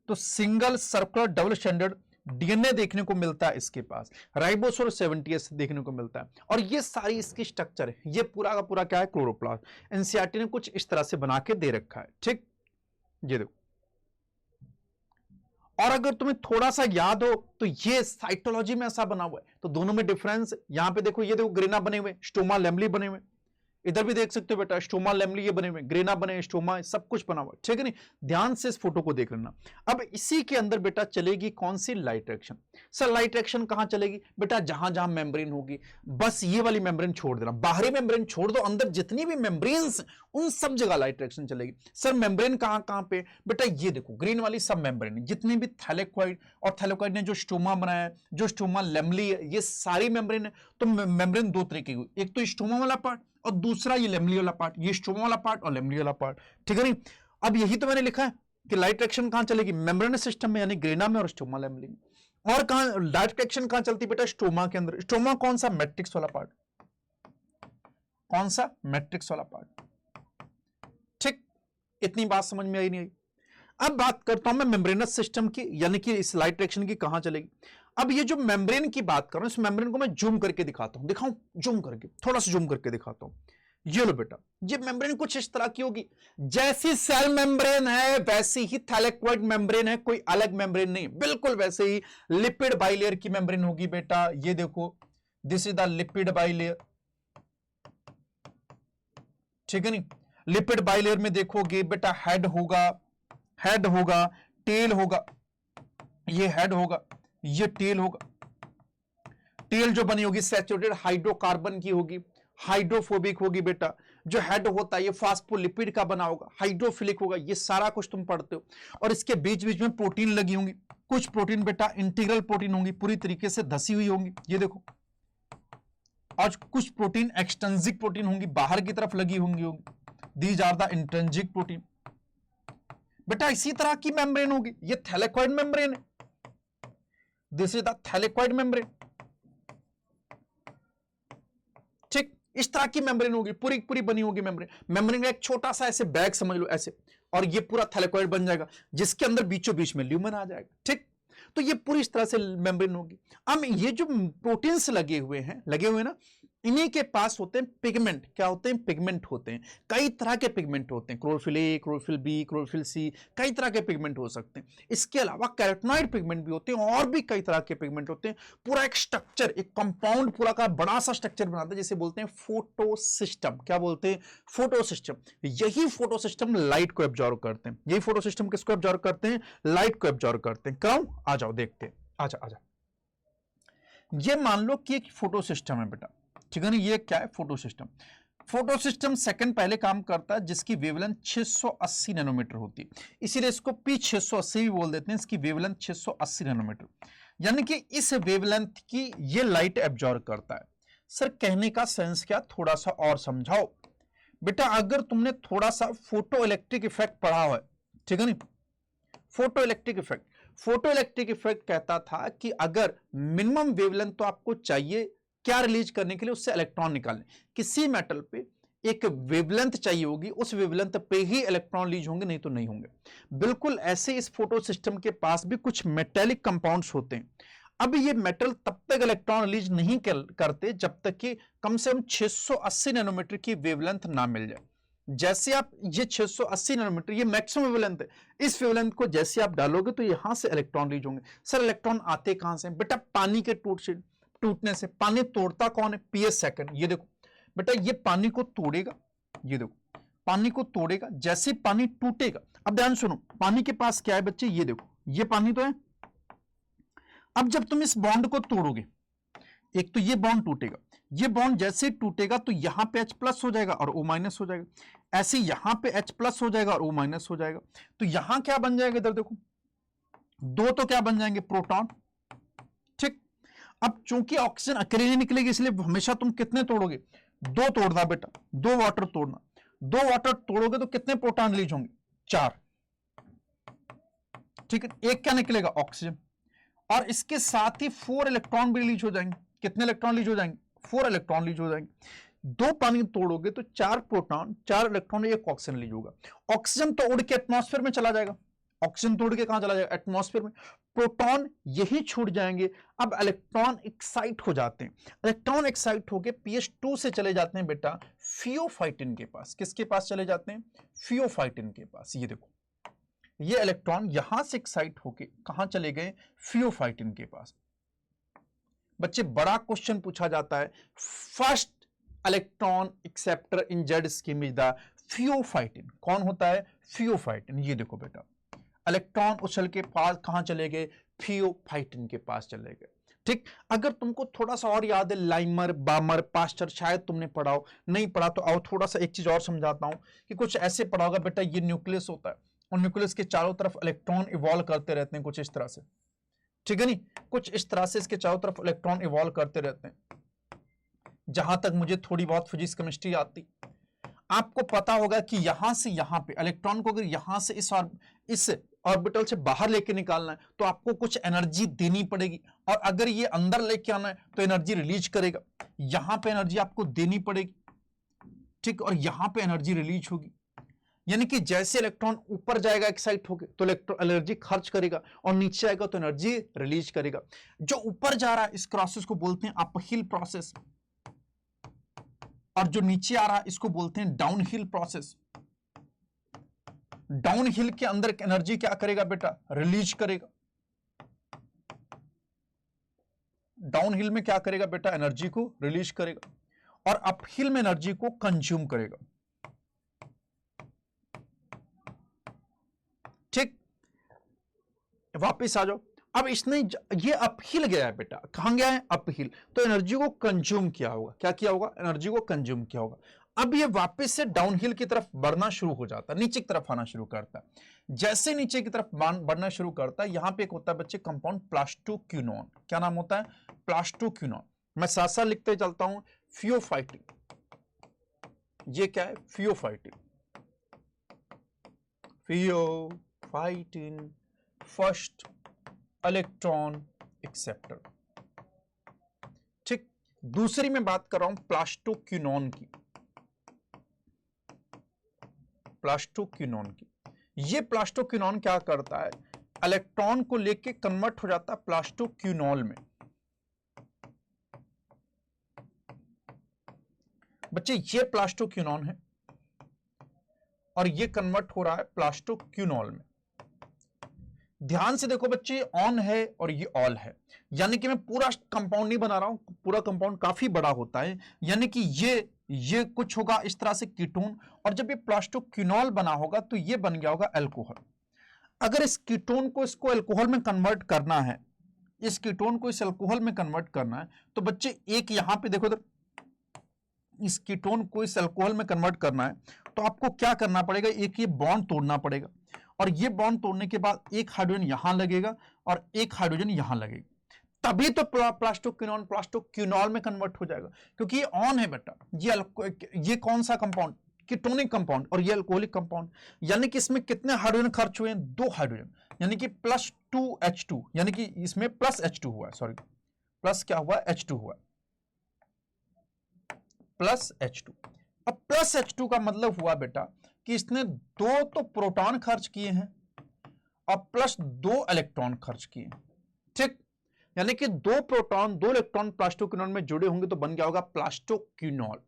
तो single, circular, double standard DNA देखने को मिलता है इसके पास, राइबोसोम 70S देखने को मिलता है। और ये सारी इसकी स्ट्रक्चर है, ये पूरा का पूरा क्या है, क्लोरोप्लास्ट। एनसीईआरटी ने कुछ इस तरह से बना के दे रखा है, ठीक। ये देखो, और अगर तुम्हें थोड़ा सा याद हो तो ये साइटोलॉजी में ऐसा बना हुआ है, तो दोनों में डिफरेंस यहां पे देखो, ये देखो ग्रेना बने हुए, स्टोमा लेमली बने हुए, इधर भी देख सकते हो बेटा स्टोमा लेमली ये बने हुए, ग्रेना बने, स्टोमा सब कुछ बना हुआ, ठीक है नहीं। ध्यान से इस फोटो को देख लेना। अब इसी के अंदर बेटा चलेगी कौन सी, light action. Sir light action कहां चलेगी बेटा, जहां जहां मेम्ब्रेन होगी, बस ये वाली मेम्ब्रेन छोड़ देना, बाहरी मेम्ब्रेन छोड़ दो, अंदर जितनी भी मेम्ब्रेन्स उन सब जगह लाइट एक्शन चलेगी। सर मेम्ब्रेन कहां कहां पे बेटा, ये देखो ग्रीन वाली सब मेम्ब्रेन, जितनी भी थैलेक्वाइड, और थैलेक्वाइड ने जो स्टोमा बनाया है, जो स्टोमा लेमली है, ये सारी मेम्ब्रेन है। तो मेम्ब्रेन दो तरीके की, एक तो स्टोमा वाला पार्ट और दूसरा ये लेमली वाला पार्ट, ये स्टोमा वाला पार्ट और लेमली वाला पार्ट, ठीक है नहीं। अब यही तो मैंने लिखा है कि लाइट एक्शन कहां चलेगी, मेम्ब्रेन सिस्टम में यानी ग्रेना में और स्टोमा लेमली में। और कहां लाइट एक्शन कहां चलती बेटा, स्टोमा के अंदर। स्टोमा कौन सा, मैट्रिक्स वाला पार्ट, कौन सा, मैट्रिक्स वाला पार्ट, ठीक। इतनी बात समझ में आई नहीं आई। अब बात करता हूं मैं मेम्ब्रेनस सिस्टम की, यानी कि इस लाइट एक्शन की कहां चलेगी। अब ये जो मेम्ब्रेन की बात कर रहा हूं, इस मेम्ब्रेन को मैं जूम करके दिखाता हूं, दिखाऊं जूम करके, थोड़ा सा जूम करके दिखाता हूं। ये लो बेटा, ये मेम्ब्रेन कुछ इस तरह की होगी, जैसी सेल मेम्ब्रेन है वैसी ही थैलेक्वाइड मेम्ब्रेन है, कोई अलग मेम्ब्रेन नहीं, बिल्कुल वैसे ही लिपिड बाइलेयर की मेम्ब्रेन होगी बेटा। ये देखो this is the lipid bilayer, ठीक है नहीं। लिपिड बाइलेयर में देखोगे बेटा हेड होगा, हेड होगा, टेल होगा, ये हेड होगा, ये टेल होगा। टेल जो बनी होगी सैचुरेटेड हाइड्रोकार्बन की होगी, हाइड्रोफोबिक होगी बेटा। जो हेड होता है ये फास्फोलिपिड का बना होगा, हाइड्रोफिलिक होगा, ये सारा कुछ तुम पढ़ते हो। और इसके बीच बीच में प्रोटीन लगी होंगी, कुछ प्रोटीन बेटा इंटीग्रल प्रोटीन होंगी, पूरी तरीके से धसी हुई होंगी, ये देखो। और कुछ प्रोटीन एक्सटेंसिक प्रोटीन होंगी, बाहर की तरफ लगी होंगी, these are the intrinsic protein. बेटा इसी तरह की मेम्ब्रेन होगी, ये थैलेक्वाइड मेम्ब्रेन है, this is the thylakoid membrane, ठीक। इस तरह की मेम्ब्रेन होगी, पूरी पूरी बनी होगी मेम्ब्रेन। मेम्ब्रेन का एक छोटा सा ऐसे बैग समझ लो ऐसे, और ये पूरा थैलेक्वाइड बन जाएगा, जिसके अंदर बीचों बीच में ल्यूमेन आ जाएगा, ठीक। तो ये पूरी इस तरह से मेम्ब्रेन होगी। अब ये जो प्रोटीन्स लगे हुए हैं ना, इन्हीं के पास होते हैं पिगमेंट। क्या होते हैं, पिगमेंट होते हैं। कई तरह के पिगमेंट होते हैं, chlorophyll A, chlorophyll B, chlorophyll C, कई तरह के पिगमेंट हो सकते हैं। इसके अलावा कैरोटिनॉइड पिगमेंट भी होते हैं, और भी कई तरह के पिगमेंट होते हैं। पूरा एक स्ट्रक्चर, एक कंपाउंड पूरा का बड़ा सा स्ट्रक्चर बनाता है, जिसे बोलते हैं फोटो सिस्टम। क्या बोलते हैं, फोटो सिस्टम। यही फोटो सिस्टम लाइट को एब्जॉर्व करते हैं। यही फोटो सिस्टम किसको एब्जॉर्व करते हैं, लाइट को एब्जॉर्व करते हैं। क्यों, आ जाओ देखते हैं, आजा आजा। ये मान लो कि एक फोटो सिस्टम है बेटा, ठीक है ना। ये क्या है, photo system. Photo system second पहले काम करता है, जिसकी वेवलेंथ 680 नैनोमीटर होती है, इसीलिए इसको P680 भी बोल देते हैं। इसकी वेवलेंथ 680 नैनोमीटर, यानी कि इस वेवलेंथ की ये लाइट एब्जॉर्ब करता है। सर कहने का सेंस क्या, थोड़ा सा और समझाओ बेटा। अगर तुमने थोड़ा सा फोटो इलेक्ट्रिक इफेक्ट पढ़ा हुआ है, ठीक है नहीं, photo electric effect. Photo electric effect कहता था कि अगर मिनिमम वेवलेंथ तो आपको चाहिए क्या रिलीज करने के लिए, उससे इलेक्ट्रॉन निकालने। किसी मेटल पे एक वेवलेंथ चाहिए होगी, उस वेवलेंथ पे ही इलेक्ट्रॉन रिलीज होंगे, नहीं तो नहीं होंगे। बिल्कुल ऐसे इस फोटो सिस्टम के पास भी कुछ मेटेलिक कंपाउंड्स होते हैं। अब ये मेटल तब तक इलेक्ट्रॉन रिलीज नहीं करते जब तक कि कम से कम 680 नैनोमीटर की वेवलेंथ ना मिल जाए। जैसे आप ये 680 नैनोमीटर ये मैक्सिमम वेवलेंथ है, इस वेवलेंथ को जैसे आप डालोगे तो यहां से इलेक्ट्रॉन रिलीज होंगे। सर इलेक्ट्रॉन आते कहां से, बेटा पानी के टूटने से। पानी तोड़ता कौन है, पीएस सेकंड। ये देखो बेटा, ये पानी को तोड़ेगा, ये देखो पानी को तोड़ेगा, जैसे पानी टूटेगा। अब ध्यान सुनो, पानी के पास क्या है बच्चे, ये देखो ये पानी तो है। अब जब तुम इस बॉन्ड को तोड़ोगे, एक तो ये बॉन्ड टूटेगा, ये बॉन्ड जैसे ही टूटेगा तो यहां पे H प्लस हो जाएगा और O माइनस हो जाएगा, ऐसे यहां पे H प्लस हो जाएगा और O माइनस हो जाएगा। तो यहां क्या बन जाएगा, इधर देखो, दो तो क्या बन जाएंगे, प्रोटॉन। ठीक, अब चूंकि ऑक्सीजन अकेले नहीं निकलेगी इसलिए हमेशा तुम कितने तोड़ोगे, दो तोड़ना बेटा, दो वाटर तोड़ना, दो वाटर तोड़ोगे तो कितने प्रोटॉन रिलीज होंगे, चार। ठीक है, एक क्या निकलेगा, ऑक्सीजन, और इसके साथ ही 4 इलेक्ट्रॉन भी रिलीज हो जाएंगे। कितने इलेक्ट्रॉन रिलीज हो जाएंगे, 4 इलेक्ट्रॉन रिलीज हो जाएंगे। दो पानी तोड़ोगे तो 4 प्रोटॉन, 4 इलेक्ट्रॉन, एक ऑक्सीजन रिलीज होगा। ऑक्सीजन तो उड़ के एटमॉस्फेयर में चला जाएगा, ऑक्सीजन तोड़ के कहां चला जाएगा, एटमॉस्फेयर में। प्रोटॉन यही छूट जाएंगे। अब इलेक्ट्रॉन एक्साइट हो जाते हैं, इलेक्ट्रॉन एक्साइट होके pH2 से चले जाते हैं बेटा फियोफाइटिन के पास। किसके पास चले जाते हैं, फियोफाइटिन के पास। ये देखो, ये इलेक्ट्रॉन यहां से एक्साइट होके कहां चले गए, फियोफाइटिन के पास। बच्चे बड़ा क्वेश्चन पूछा जाता है, first electron acceptor in Z scheme is the pheophytin. कौन होता है, फियोफाइटिन। ये देखो बेटा, इलेक्ट्रॉन उछल के पास कहां चले गए, फियोफाइटिन के पास चले गए। ठीक, अगर तुमको थोड़ा सा और याद है, लाइमर, बामर, पास्टर, शायद तुमने पढ़ा हो, नहीं पढ़ा तो आओ थोड़ा सा एक चीज और समझाता हूं कि कुछ ऐसे पढ़ा होगा बेटा, ये न्यूक्लियस होता है और न्यूक्लियस के चारों तरफ इलेक्ट्रॉन इवॉल्व करते रहते हैं, कुछ इस तरह से। ठीक है नहीं, कुछ इस तरह से इसके चारों तरफ इलेक्ट्रॉन इवॉल्व करते रहते हैं। जहां तक मुझे थोड़ी बहुत फिजिक्स केमिस्ट्री आती, आपको पता होगा कि यहां से यहां पे इलेक्ट्रॉन को अगर यहां से इस ऑर्बिटल से बाहर लेके निकालना है तो आपको कुछ एनर्जी देनी पड़ेगी, और अगर ये अंदर लेके आना है तो एनर्जी रिलीज करेगा। यहां पे एनर्जी आपको देनी पड़ेगी, ठीक, और यहां पे एनर्जी रिलीज होगी। यानी कि जैसे इलेक्ट्रॉन ऊपर जाएगा एक्साइट होकर तो इलेक्ट्रॉन एनर्जी खर्च करेगा, और नीचे आएगा तो एनर्जी रिलीज करेगा। जो ऊपर जा रहा है इस प्रोसेस को बोलते हैं अपहिल प्रोसेस, और जो नीचे आ रहा है इसको बोलते हैं डाउनहिल प्रोसेस। डाउनहिल के अंदर एनर्जी क्या करेगा बेटा, रिलीज करेगा। डाउनहिल में क्या करेगा बेटा, एनर्जी को रिलीज करेगा, और अपहिल में एनर्जी को कंज्यूम करेगा। ठीक, वापस आ जाओ। अब इसने ये अपहिल गया है बेटा, कहां गया है, अपहिल, तो एनर्जी को कंज्यूम किया होगा। क्या किया होगा, एनर्जी को कंज्यूम किया होगा। अब ये वापस से डाउनहिल की तरफ बढ़ना शुरू हो जाता है, नीचे की तरफ आना शुरू करता है। जैसे नीचे की तरफ बढ़ना शुरू करता है, यहां पे एक होता है बच्चे कंपाउंड प्लास्टोक्विनोन। क्या नाम होता है, प्लास्टोक्विनोन। मैं साथ साथ लिखते चलता हूं, फियोफाइटिन। ये क्या है, pheophytin. Pheophytin first electron acceptor. ठीक, दूसरी में बात कर रहा हूं प्लास्टोक्विनोन की, प्लास्टोक्विनोन की। ये प्लास्टोक्विनोन क्या करता है, इलेक्ट्रॉन को लेके कन्वर्ट हो जाता है प्लास्टोक्विनोल में। बच्चे ये प्लास्टोक्विनोन है और ये कन्वर्ट हो रहा है प्लास्टोक्विनोल में। ध्यान से देखो बच्चे, ऑन है और ये ऑल है, यानी कि मैं पूरा कंपाउंड नहीं बना रहा हूं, पूरा कंपाउंड काफी बड़ा होता है। यानी कि ये कुछ होगा इस तरह से कीटोन, और जब ये प्लास्टोक्विनोल बना होगा तो ये बन गया होगा अल्कोहल। अगर इस कीटोन को इसको अल्कोहल में कन्वर्ट करना है, इस कीटोन को इस अल्कोहल में कन्वर्ट करना है, तो बच्चे एक यहां पे देखो इधर, इस कीटोन को इस अल्कोहल में कन्वर्ट करना है तो आपको क्या करना पड़ेगा, एक ये बॉन्ड तोड़ना पड़ेगा, और ये बॉन्ड तोड़ने के बाद एक हाइड्रोजन यहां लगेगा और एक हाइड्रोजन यहां लगेगा, तभी तो प्लास्टोक्विनोल में कन्वर्ट हो जाएगा। क्योंकि ये ऑन है बेटा, ये कौन सा कंपाउंड, कीटोनिक कंपाउंड, और ये अल्कोहलिक कंपाउंड। यानी कि इसमें कितने हाइड्रोजन खर्च हुए हैं, 2 हाइड्रोजन, यानी कि +2H2, यानी कि इसमें +H2 हुआ है, सॉरी प्लस क्या हुआ, H2 हुआ, +H2। अब +H2 का मतलब हुआ बेटा कि इसने 2 तो प्रोटॉन खर्च किए हैं और +2 इलेक्ट्रॉन खर्च किए हैं। ठीक, यानी कि 2 प्रोटॉन 2 इलेक्ट्रॉन प्लास्टोक्विनोल में जुड़े होंगे तो बन गया होगा प्लास्टोक्विनोल।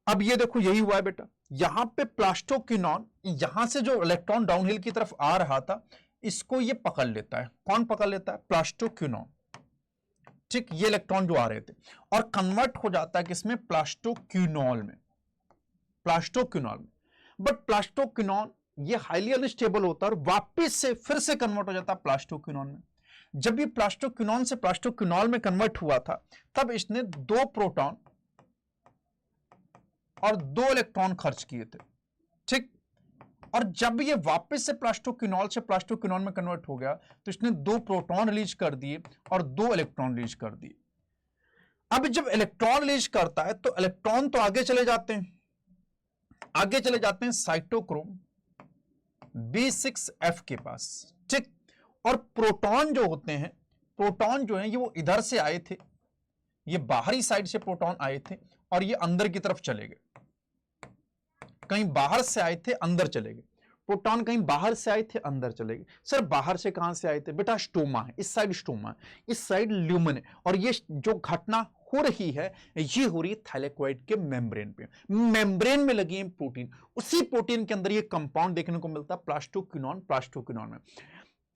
अब ये देखो यही हुआ है बेटा, यहां पे प्लास्टोक्विनोल, यहां से जो इलेक्ट्रॉन डाउनहिल की तरफ आ रहा था इसको ये पकड़ लेता है। कौन पकड़ लेता है, प्लास्टोक्विनोल। ठीक, ये इलेक्ट्रॉन जो आ रहे थे, और कन्वर्ट हो जाता है किसमें, प्लास्टोक्विनोल में, प्लास्टोक्विनोल में। बट प्लास्टोक्विनोल ये हाईली अनस्टेबल होता है और वापस से फिर से कन्वर्ट हो जाता है प्लास्टोक्विनोल में। जब ये प्लास्टोक्विनोन से प्लास्टोक्विनोल में कन्वर्ट हुआ था तब इसने 2 प्रोटॉन और 2 इलेक्ट्रॉन खर्च किए थे, ठीक। और जब ये वापस से प्लास्टोक्विनोल से प्लास्टोक्विनोन में कन्वर्ट हो गया तो इसने 2 प्रोटॉन रिलीज कर दिए और 2 इलेक्ट्रॉन रिलीज कर दिए। अब जब इलेक्ट्रॉन रिलीज करता है तो इलेक्ट्रॉन तो आगे चले जाते हैं साइटोक्रोम B6F के पास, ठीक। और प्रोटॉन जो होते हैं, प्रोटॉन जो है ये वो इधर से आए थे, ये बाहरी साइड से प्रोटॉन आए थे और ये अंदर की तरफ चले गए, कहीं बाहर से आए थे अंदर चले गए। प्रोटॉन कहीं बाहर से आए थे अंदर चले गए। सर बाहर से कहां से आए थे? बेटा स्टोमा है, इस साइड स्टोमा है, इस साइड ल्यूमन है, और ये जो घटना हो रही है ये हो रही है थाइलेकोइड के मेम्ब्रेन पे। मेम्ब्रेन में लगी है प्रोटीन, उसी प्रोटीन के अंदर ये कंपाउंड देखने को मिलता है प्लास्टोक्विनोन में।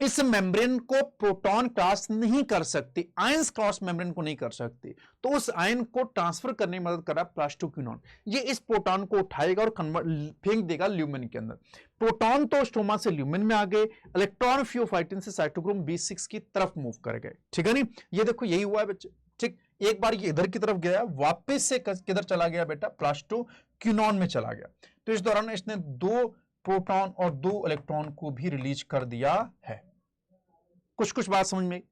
इस मेम्ब्रेन को प्रोटॉन क्रॉस नहीं कर सकती, आयंस क्रॉस मेम्ब्रेन को नहीं कर सकती, तो उस आयन को ट्रांसफर करने में मदद कर रहा है प्लास्टोक्विनोन। ये इस प्रोटॉन को उठाएगा और फेंक देगा ल्यूमेन के अंदर। प्रोटॉन तो स्टोमा से ल्यूमेन में आ गए, इलेक्ट्रॉन फियोफाइटिन से साइटोक्रोम B6 की तरफ मूव कर गए, ठीक है नहीं। ये देखो यही हुआ है बच्चे, ठीक। एक बार ये इधर की तरफ गया, वापस से किधर चला गया बेटा? प्लास्टोक्विनोन में चला गया। तो इस दौरान इसने 2 प्रोटॉन और 2 इलेक्ट्रॉन को भी रिलीज कर दिया है। कुछ बात समझ में?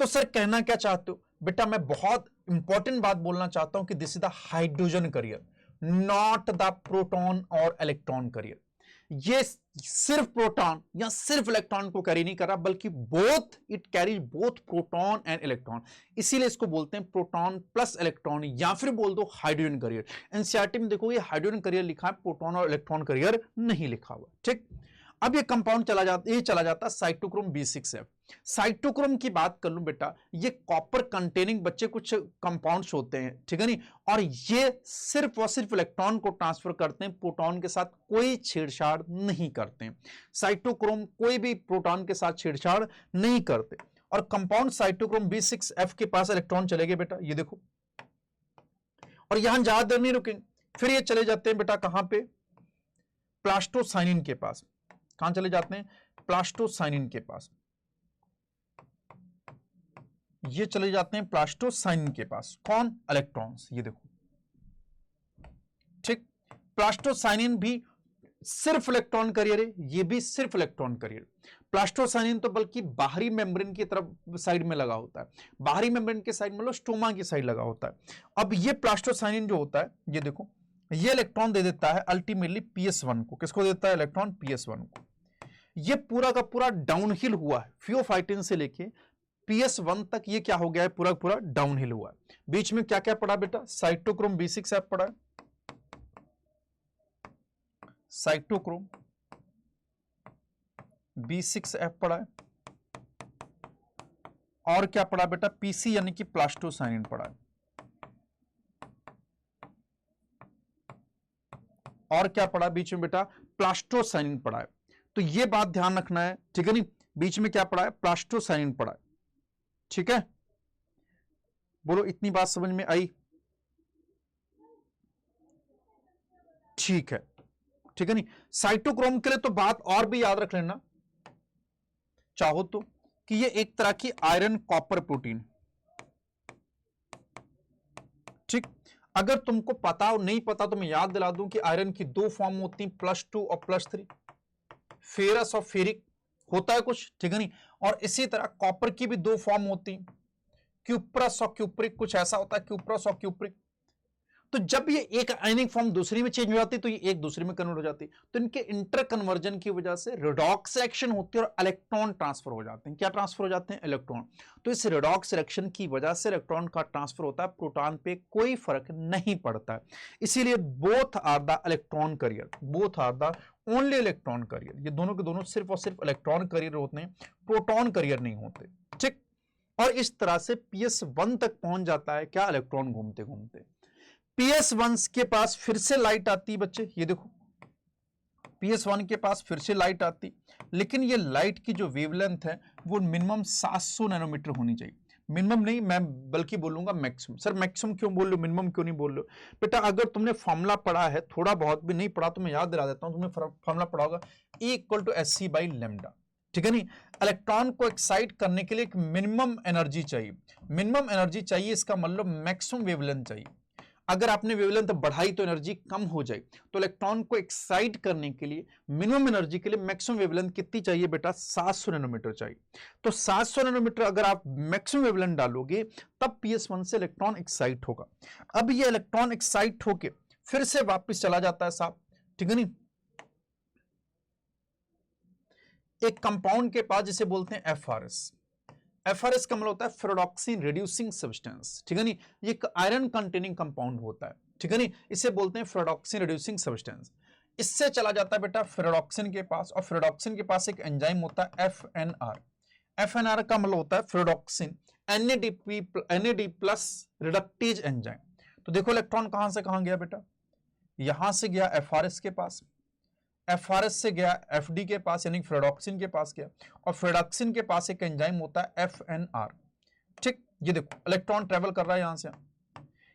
तो सर कहना क्या चाहते हो बेटा? मैं बहुत इंपॉर्टेंट बात बोलना चाहता हूं कि this is the hydrogen career, not the proton और इलेक्ट्रॉन करियर। ये सिर्फ प्रोटॉन या सिर्फ इलेक्ट्रॉन को कैरी नहीं कर रहा, बल्कि both, it carries both proton and electron. इसीलिए इसको बोलते हैं प्रोटॉन प्लस इलेक्ट्रॉन, या फिर बोल दो हाइड्रोजन करियर। एनसीईआरटी में देखो ये हाइड्रोजन करियर लिखा है, प्रोटॉन और इलेक्ट्रॉन करियर नहीं लिखा हुआ, ठीक। अब ये कंपाउंड चला जाता है साइटोक्रोम B6F। साइटोक्रोम की बात कर लूं बेटा, ये कॉपर कंटेनिंग बच्चे कुछ कंपाउंड्स होते हैं, ठीक है नहीं, और ये सिर्फ और सिर्फ इलेक्ट्रॉन को ट्रांसफर करते हैं, प्रोटॉन के साथ कोई छेड़छाड़ नहीं करते हैं। साइटोक्रोम कोई भी प्रोटॉन के साथ छेड़छाड़ नहीं करते। और कंपाउंड साइटोक्रोम B6F के पास इलेक्ट्रॉन चले गए बेटा, ये देखो, और यहां ज्यादा देर नहीं रुकेंगे, फिर ये चले जाते हैं बेटा कहां पे? प्लास्टोसाइनिन के पास। कहां चले जाते हैं? प्लास्टोसाइनिन के पास। ये चले जाते हैं प्लास्टोसाइनिन के पास। कौन? इलेक्ट्रॉन्स। ये देखो, ठीक। प्लास्टोसाइनिन भी सिर्फ इलेक्ट्रॉन करियर है, ये भी सिर्फ इलेक्ट्रॉन करियर। प्लास्टोसाइनिन तो बल्कि बाहरी मेम्ब्रेन की तरफ साइड में लगा होता है, बाहरी मेम्ब्रेन के साइड मतलब स्टोमा की साइड लगा होता है। अब ये प्लास्टोसाइनिन जो होता है, ये देखो, ये इलेक्ट्रॉन दे देता है अल्टीमेटली PS1 को। किसको देता है? इलेक्ट्रॉन PS1 को। ये पूरा का पूरा डाउनहिल हुआ है, फियोफाइटिन से लेके PS1 तक ये क्या हो गया है? पूरा पूरा डाउनहिल हुआ है। बीच में क्या क्या पड़ा बेटा? साइटोक्रोम B6F पड़ा है, साइटोक्रोम B6F पड़ा है, और क्या पड़ा बेटा? PC यानी कि प्लास्टोसाइनिन पड़ा है, और क्या पड़ा बीच में बेटा? प्लास्टोसाइनिन पड़ा है। तो ये बात ध्यान रखना है, ठीक है नहीं। बीच में क्या पड़ा है? प्लास्टोसाइनिन पड़ा है, ठीक है। बोलो इतनी बात समझ में आई? ठीक है, ठीक है नहीं। साइटोक्रोम के लिए तो बात और भी याद रख लेना चाहो तो, कि ये एक तरह की आयरन कॉपर प्रोटीन, ठीक। अगर तुमको पता हो नहीं पता तो मैं याद दिला दूं कि आयरन की 2 फॉर्म होती हैं, +2 और +3, फेरस और फेरिक होता है कुछ, ठीक है नहीं। और इसी तरह कॉपर की भी 2 फॉर्म होती हैं, क्यूप्रस और क्यूप्रिक, कुछ ऐसा होता है क्यूप्रस और क्यूप्रिक। तो जब ये एक आयनिक फॉर्म दूसरी में चेंज हो जाती है तो ये एक दूसरे में कन्वर्ट हो जाती है। तो इनके इंटर कन्वर्जन की वजह से रिडॉक्स रिएक्शन होती है और इलेक्ट्रॉन ट्रांसफर हो जाते हैं। क्या ट्रांसफर हो जाते हैं? इलेक्ट्रॉन। तो इस रिडॉक्स रिएक्शन की वजह से इलेक्ट्रॉन का ट्रांसफर होता है, प्रोटॉन पे कोई फर्क नहीं पड़ता है। इसीलिए both are the electron carrier, both are the only electron carrier. ये दोनों के दोनों सिर्फ और सिर्फ इलेक्ट्रॉन करियर होते हैं, प्रोटॉन करियर नहीं होते, ठीक। और इस तरह से PS1 तक पहुंच जाता है क्या? इलेक्ट्रॉन घूमते घूमते। PS1 के पास फिर से लाइट आती है बच्चे, ये देखो, PS1 के पास फिर से लाइट आती, लेकिन ये लाइट की जो वेवलेंथ है वो मिनिमम 700 नैनोमीटर होनी चाहिए। मिनिमम नहीं, मैं बल्कि बोलूंगा मैक्सिमम। सर मैक्सिमम क्यों बोल लो, मिनिमम क्यों नहीं बोल लो? बेटा अगर तुमने फॉर्मूला पढ़ा है, थोड़ा बहुत भी नहीं पढ़ा तो मैं याद दिला देता हूं, तुमने फॉर्मूला पढ़ा होगा, E = SC/λ। ठीक है नहीं। इलेक्ट्रॉन को एक्साइट करने के लिए एक मिनिमम एनर्जी चाहिए, मिनिमम एनर्जी चाहिए, इसका मतलब मैक्सिमम वेवलेंथ चाहिए। अगर आपने वेवलेंथ बढ़ाई तो एनर्जी कम हो जाए, तो इलेक्ट्रॉन को एक्साइट करने के लिए मिनिमम एनर्जी के लिए मैक्सिमम वेवलेंथ कितनी चाहिए बेटा, 700 नैनोमीटर चाहिए। तो 700 नैनोमीटर अगर आप मैक्सिमम वेवलेंथ डालोगे तब PS1 से इलेक्ट्रॉन एक्साइट होगा। अब ये इलेक्ट्रॉन एक्साइट होके फिर से वापस चला जाता है साहब, ठीक है नहीं, एक कंपाउंड के पास जिसे बोलते हैं FRS। FRS का मतलब होता है फेरोडॉक्सिन रिड्यूसिंग सब्सटेंस, ठीक है नहीं, ये एक आयरन कंटेनिंग कंपाउंड होता है, ठीक है नहीं, इसे बोलते हैं फेरोडॉक्सिन रिड्यूसिंग सब्सटेंस। इससे चला जाता है बेटा फेरोडॉक्सिन के पास, और फेरोडॉक्सिन के पास एक एंजाइम होता है FNR। FNR का मतलब होता है फेरोडॉक्सिन NAD+ रिडक्टेज एंजाइम। तो देखो इलेक्ट्रॉन कहां से कहां गया बेटा, यहां से गया FRS के पास, FRS से गया FD के पास यानी फेरोडॉक्सिन के पास गया, और फेरोडॉक्सिन के पास एक एंजाइम होता है FNR। ठीक, ये देखो इलेक्ट्रॉन ट्रेवल कर रहा है यहां से,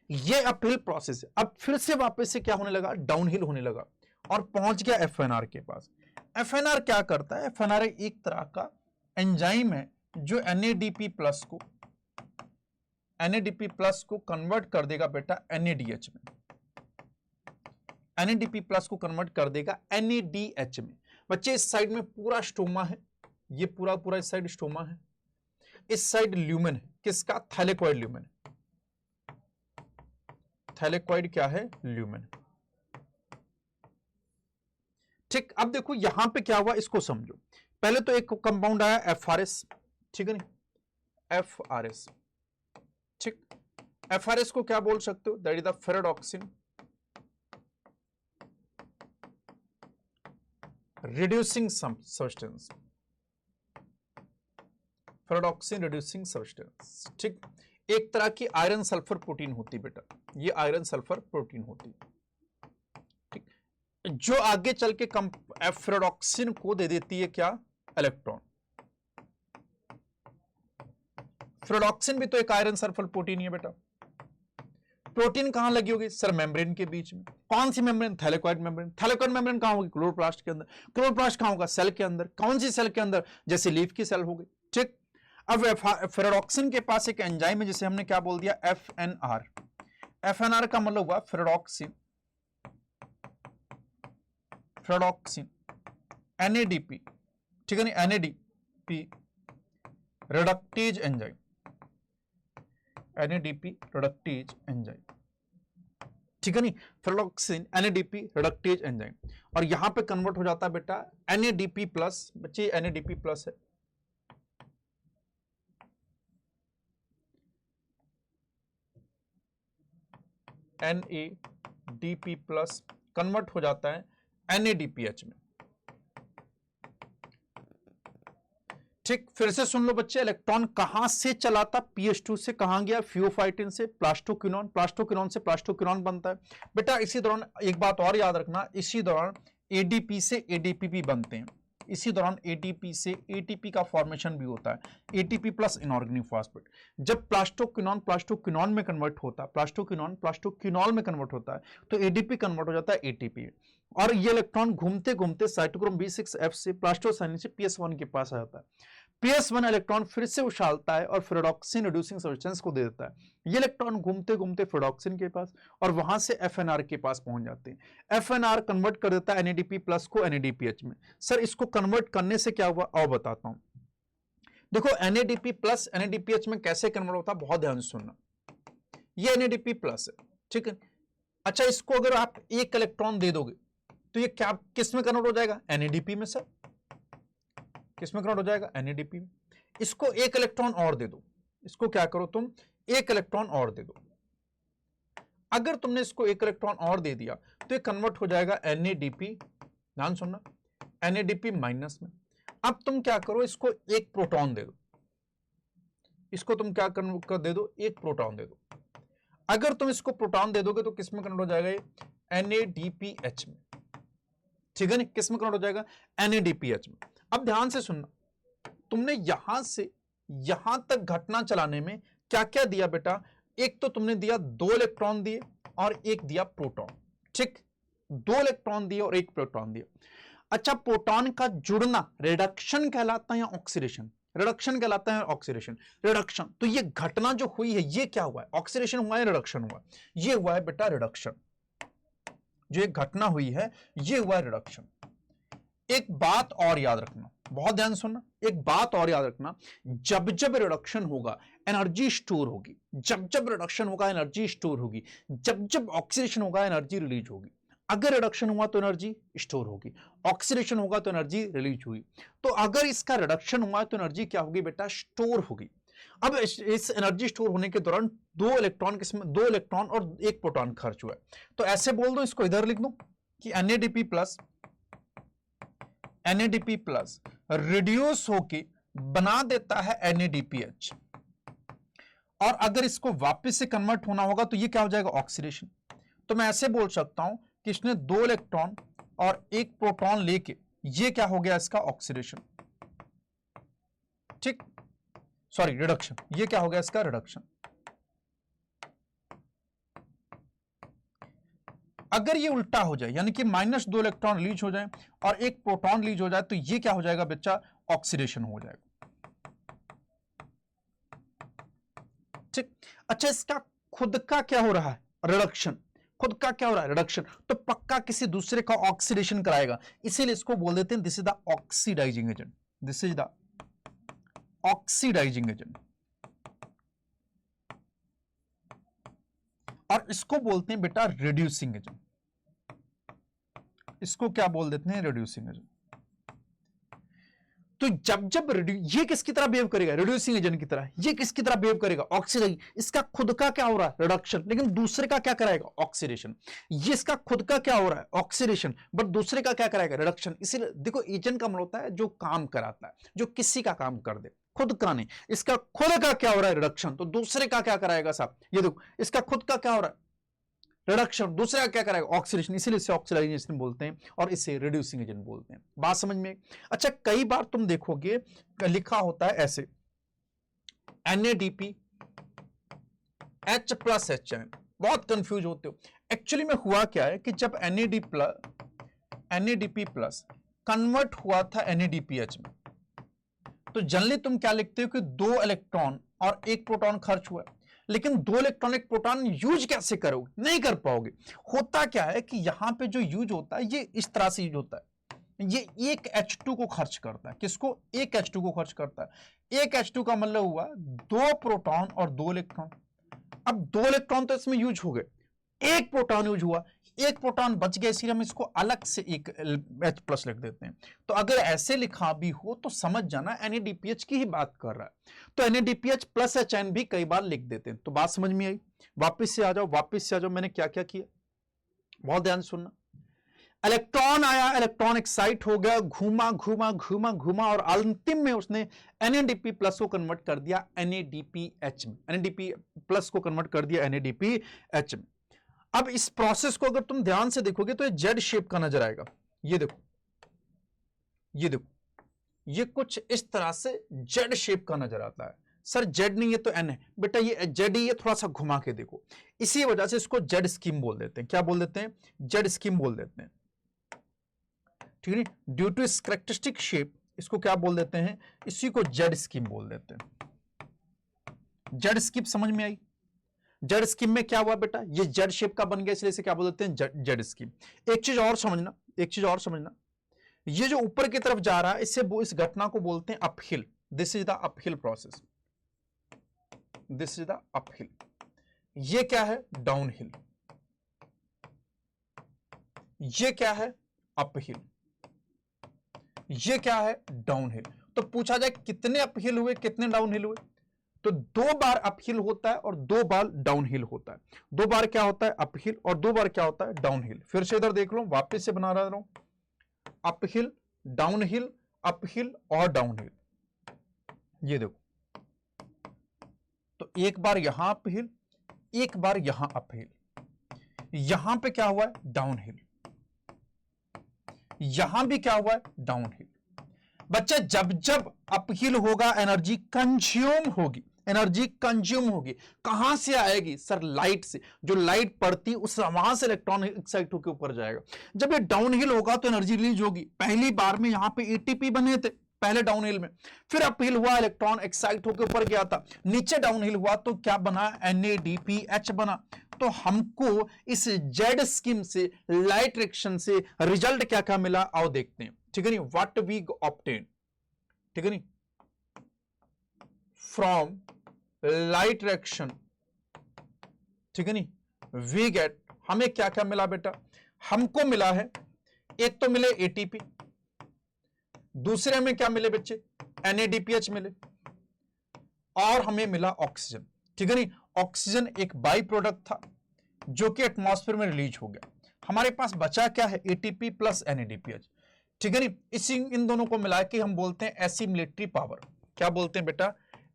ये अपहिल प्रोसेस है। अब फिर से वापस से क्या होने लगा, डाउनहिल होने लगा और पहुंच गया FNR के पास। FNR क्या करता है, FNR एक तरह का एंजाइम है जो NADP+ को कन्वर्ट कर देगा बेटा NADH में, NADP+ को कन्वर्ट कर देगा NADH में। बच्चे इस साइड में पूरा स्टोमा है, ये पूरा इस साइड स्टोमा है, इस साइड ल्यूमेन है, किसका, थैलेकॉइड ल्यूमेन। थैलेकॉइड क्या है, ल्यूमेन। ठीक, अब देखो यहां पे क्या हुआ इसको समझो। पहले तो एक कंपाउंड आया FRS, ठीक है नहीं, FRS। ठीक, FRS को क्या बोल सकते हो, that is the ferredoxin reducing substance, ferredoxin reducing substance. ठीक, एक तरह की आयरन सल्फर प्रोटीन होती बेटा, ये आयरन सल्फर प्रोटीन होती, ठीक, जो आगे चल के फेरोडॉक्सिन को दे देती है क्या, इलेक्ट्रॉन। फेरोडॉक्सिन भी तो एक आयरन सल्फर प्रोटीन है बेटा। प्रोटीन कहां लगी होगी सर, मेम्ब्रेन के बीच में। कौन सी membrane, thylakoid membrane. Thylakoid membrane कहां होगी, क्लोरोप्लास्ट के अंदर। क्लोरोप्लास्ट कहां होगा, सेल के अंदर। कौन सी सेल के अंदर, जैसे लीफ की सेल होगी। ठीक, अब फेरोडॉक्सिन के पास एक एंजाइम है जिसे हमने क्या बोल दिया, FNR। FNR का मतलब हुआ फेरोडॉक्सिन NADP, ठीक है नहीं, NADP reductase enzyme, NADP reductase enzyme, ठीक है नहीं, फेरोडॉक्सिन NADP रिडक्टेज एंजाइम। और यहां पे कन्वर्ट हो जाता है बेटा NADP+, बच्चे NADP+ है, NADP+ कन्वर्ट हो जाता है NADPH में। ठीक, फिर से सुन लो बच्चे, इलेक्ट्रॉन कहां से चला था, PH2 से, कहां गया, फियोफाइटिन से प्लास्टोक्विनोन, प्लास्टोक्विनोन से प्लास्टोक्विनोन बनता है बेटा। इसी दौरान एक बात और याद रखना, इसी दौरान ADP से ADP बनते हैं, इसी दौरान ATP से ATP का फॉर्मेशन भी होता है, ATP+ इनऑर्गेनिक फॉस्फेट। जब प्लास्टोक्विनोन प्लास्टोक्विनोन में कन्वर्ट होता है, प्लास्टोक्विनोन प्लास्टोक्विनोल में कन्वर्ट होता है, तो ADP कन्वर्ट हो जाता है ATP। और ये इलेक्ट्रॉन घूमते घूमते साइटोक्रोम B6F से प्लास्टोसाइनिन से PS1 के पास आ जाता है। PS1 इलेक्ट्रॉन फिर से उछालता है और फेरोडॉक्सिन रिड्यूसिंग सब्सटेंस को दे देता है। ये इलेक्ट्रॉन घूमते घूमते फेरोडॉक्सिन के पास और वहां से FNR के पास पहुंच जाते हैं। FNR कन्वर्ट कर देता है NADP+ को NADPH में। सर इसको कन्वर्ट करने से क्या हुआ, और बताता हूं। देखो NADP+ NADPH में कैसे कन्वर्ट होता है, बहुत ध्यान से सुनना। ये NADP+ है, ठीक है। अच्छा, इसको अगर आप एक इलेक्ट्रॉन दे दोगे तो ये क्या किस में कन्वर्ट हो जाएगा, NADP में। सर किसमें कन्वर्ट हो जाएगा, NADP में। इसको एक इलेक्ट्रॉन और दे दो, इसको क्या करो तुम, एक इलेक्ट्रॉन और दे दो। अगर तुमने इसको एक इलेक्ट्रॉन और दे दिया तो ये कन्वर्ट हो जाएगा NADP, ध्यान सुनना, NADP- में। अब तुम क्या करो, इसको एक प्रोटॉन दे दो, इसको तुम क्या कर दे दो, एक प्रोटॉन दे दो। अगर तुम इसको प्रोटॉन दे दोगे तो किसमें कन्वर्ट हो जाएगा, ये NADPH में, ठीक है ना, किसमें कन्वर्ट हो जाएगा, NADPH में। अब ध्यान से सुनना, तुमने यहां से यहां तक घटना चलाने में क्या क्या दिया बेटा, एक तो तुमने दिया 2 इलेक्ट्रॉन दिए और एक दिया प्रोटॉन। ठीक, 2 इलेक्ट्रॉन दिए और एक प्रोटॉन दिया। अच्छा, प्रोटॉन का जुड़ना रिडक्शन कहलाता है या ऑक्सीडेशन? रिडक्शन कहलाता है ऑक्सीडेशन। रिडक्शन, तो ये घटना जो हुई है ये क्या हुआ है? ऑक्सीडेशन हुआ है, रिडक्शन हुआ? ये हुआ है बेटा रिडक्शन। जो एक घटना हुई है ये हुआ है रिडक्शन। एक बात और याद रखना, बहुत ध्यान सुनना, एक बात और याद रखना, जब जब रिडक्शन होगा एनर्जी स्टोर होगी, जब जब रिडक्शन होगा एनर्जी स्टोर होगी, जब जब ऑक्सीडेशन होगा एनर्जी रिलीज होगी। अगर रिडक्शन हुआ तो एनर्जी स्टोर होगी, ऑक्सीडेशन होगा तो एनर्जी रिलीज हुई। तो अगर इसका रिडक्शन हुआ तो एनर्जी क्या होगी बेटा? स्टोर होगी। अब इस एनर्जी स्टोर होने के दौरान दो इलेक्ट्रॉन और एक प्रोटॉन खर्च हुआ है। तो ऐसे बोल दो, इसको इधर लिख दो कि NADP प्लस रिड्यूस होके बना देता है NADPH। और अगर इसको वापस से कन्वर्ट होना होगा तो ये क्या हो जाएगा? ऑक्सीडेशन। तो मैं ऐसे बोल सकता हूं कि इसने 2 इलेक्ट्रॉन और एक प्रोटॉन लेके, ये क्या हो गया? इसका ऑक्सीडेशन। ठीक, सॉरी रिडक्शन। ये क्या हो गया? इसका रिडक्शन। अगर ये उल्टा हो जाए, यानी कि -2 इलेक्ट्रॉन रिलीज हो जाए और एक प्रोटॉन रिलीज हो जाए, तो ये क्या हो जाएगा बच्चा? ऑक्सीडेशन हो जाएगा। ठीक, अच्छा, इसका खुद का क्या हो रहा है? रिडक्शन। खुद का क्या हो रहा है? रिडक्शन। तो पक्का किसी दूसरे का ऑक्सीडेशन कराएगा, इसीलिए इसको बोल देते हैं this is the oxidising agent. This is the oxidising agent. और इसको बोलते हैं बेटा रिड्यूसिंग एजेंट। इसको क्या बोल देते हैं? Reducing agent. तो जब जब ये किसकी तरह बिहेव करेगा? रिड्यूसिंग एजेंट की तरह। ये किसकी तरह बिहेव करेगा? ऑक्सीडाइजिंग। इसका खुद का क्या हो रहा है? रिडक्शन, लेकिन दूसरे का क्या कराएगा? ऑक्सीडेशन। ये इसका खुद का क्या हो रहा है? ऑक्सीडेशन, बट दूसरे का क्या कराएगा? रिडक्शन। इसीलिए देखो, एजेंट का मतलब होता है जो काम कराता है, जो किसी का काम कर दे, खुद का नहीं। इसका खुद का क्या हो रहा है? रिडक्शन। तो दूसरे का क्या कराएगा साहब? ये देखो, इसका खुद का क्या हो रहा है? रिडक्शन। दूसरा क्या कराएगा? ऑक्सीडेशन। इसीलिए इसे ऑक्सीडाइजेशन बोलते हैं और इसे रिड्यूसिंग एजेंट बोलते हैं। बात समझ में? अच्छा, कई बार तुम देखोगे लिखा होता है ऐसे NADP H प्लस HN, बहुत कंफ्यूज होते हो। एक्चुअली में हुआ क्या है कि जब NADP प्लस कन्वर्ट हुआ था NADPH में, तो जनरली तुम क्या लिखते हो कि 2 इलेक्ट्रॉन और एक प्रोटॉन खर्च हुआ है। लेकिन 2 इलेक्ट्रॉन एक प्रोटॉन यूज कैसे करोगे? नहीं कर पाओगे। होता क्या है कि यहां पे जो यूज होता है ये इस तरह से यूज होता है। ये एक H2 को खर्च करता है। किसको? एक H2 को खर्च करता है। एक H2 का मतलब हुआ 2 प्रोटॉन और 2 इलेक्ट्रॉन। अब 2 इलेक्ट्रॉन तो इसमें यूज हो गए, एक प्रोटॉन यूज हुआ, एक प्रोटॉन बच गया, इसलिए हम इसको अलग से एक H प्लस लिख देते हैं। तो अगर ऐसे लिखा भी हो तो समझ जाना NADPH की ही बात कर रहा है। तो NADPH प्लस HN भी कई बार लिख देते हैं। तो बात समझ में आई? वापस से आ जाओ, मैंने क्या क्या किया, बहुत ध्यान सुनना। इलेक्ट्रॉन आया, इलेक्ट्रॉन एक्साइट हो गया, घूमा घूमा घूमा घूमा और अंतिम में उसने NADP प्लस को कन्वर्ट कर दिया NADPH में। NADP प्लस को कन्वर्ट कर दिया NADPH में। अब इस प्रोसेस को अगर तुम ध्यान से देखोगे तो ये जेड शेप का नजर आएगा। ये देखो, ये देखो, ये कुछ इस तरह से जेड शेप का नजर आता है। सर जेड नहीं, ये तो एन है। बेटा ये जेड ही है, थोड़ा सा घुमा के देखो। इसी वजह से इसको जेड स्कीम बोल देते हैं। क्या बोल देते हैं? जेड स्कीम बोल देते हैं। ठीक है, ड्यू टू इस कैरेक्टरिस्टिक शेप इसको क्या बोल देते हैं? इसी को जेड स्कीम बोल देते हैं। जेड स्कीम समझ में आई? जेड स्कीम में क्या हुआ बेटा? ये जेड शेप का बन गया, इसलिए इसे क्या बोल देते हैं? Z scheme. एक चीज और समझना, ये जो ऊपर की तरफ जा रहा है इस घटना को बोलते हैं uphill. This is the uphill process. This is the uphill. ये क्या है? डाउनहिल। ये क्या है? अपहिल। ये क्या है? डाउनहिल। तो पूछा जाए कितने अपहिल हुए, कितने डाउनहिल हुए? तो 2 बार अपहिल होता है और 2 बार डाउनहिल होता है। 2 बार क्या होता है? अपहिल, और 2 बार क्या होता है? डाउनहिल। फिर से इधर देख लो, वापस से बना रहा हूं, अपहिल, डाउनहिल, अपहिल और डाउनहिल। ये देखो, तो एक बार यहां अपहिल, एक बार यहां अपहिल। यहां पे क्या हुआ है? डाउनहिल। यहां भी क्या हुआ है? डाउनहिल। बच्चा जब जब अपहिल होगा एनर्जी कंज्यूम होगी, एनर्जी कंज्यूम होगी। कहां से आएगी सर? लाइट से। जो लाइट पड़ती उस वहां से इलेक्ट्रॉन एक्साइट होकर ऊपर जाएगा। जब ये डाउनहिल होगा तो एनर्जी रिलीज होगी। पहली बार में यहां पे एटीपी बने थे पहले डाउनहिल में, फिर अपहिल हुआ, इलेक्ट्रॉन एक्साइट होकर ऊपर गया था, नीचे डाउनहिल हुआ तो क्या बना? NADPH बना। तो हमको इस जेड स्कीम से, लाइट रिएक्शन से रिजल्ट क्या क्या मिला आओ देखते हैं। ठीक है नहीं, व्हाट वी ऑब्टेन, ठीक है नहीं, फ्रॉम लाइट रिएक्शन, ठीक है नहीं, वी गेट, हमें क्या क्या मिला बेटा? हमको मिला है, एक तो मिले एटीपी, दूसरे में क्या मिले बच्चे? NADPH मिले, और हमें मिला ऑक्सीजन। ठीक है नहीं, ऑक्सीजन एक बाई प्रोडक्ट था जो कि एटमॉस्फेयर में रिलीज हो गया। हमारे पास बचा क्या है? ATP plus NADPH। ठीक है नहीं, इसी इन दोनों को मिला के हम बोलते हैं एसिमिलेटरी पावर। क्या बोलते हैं बेटा?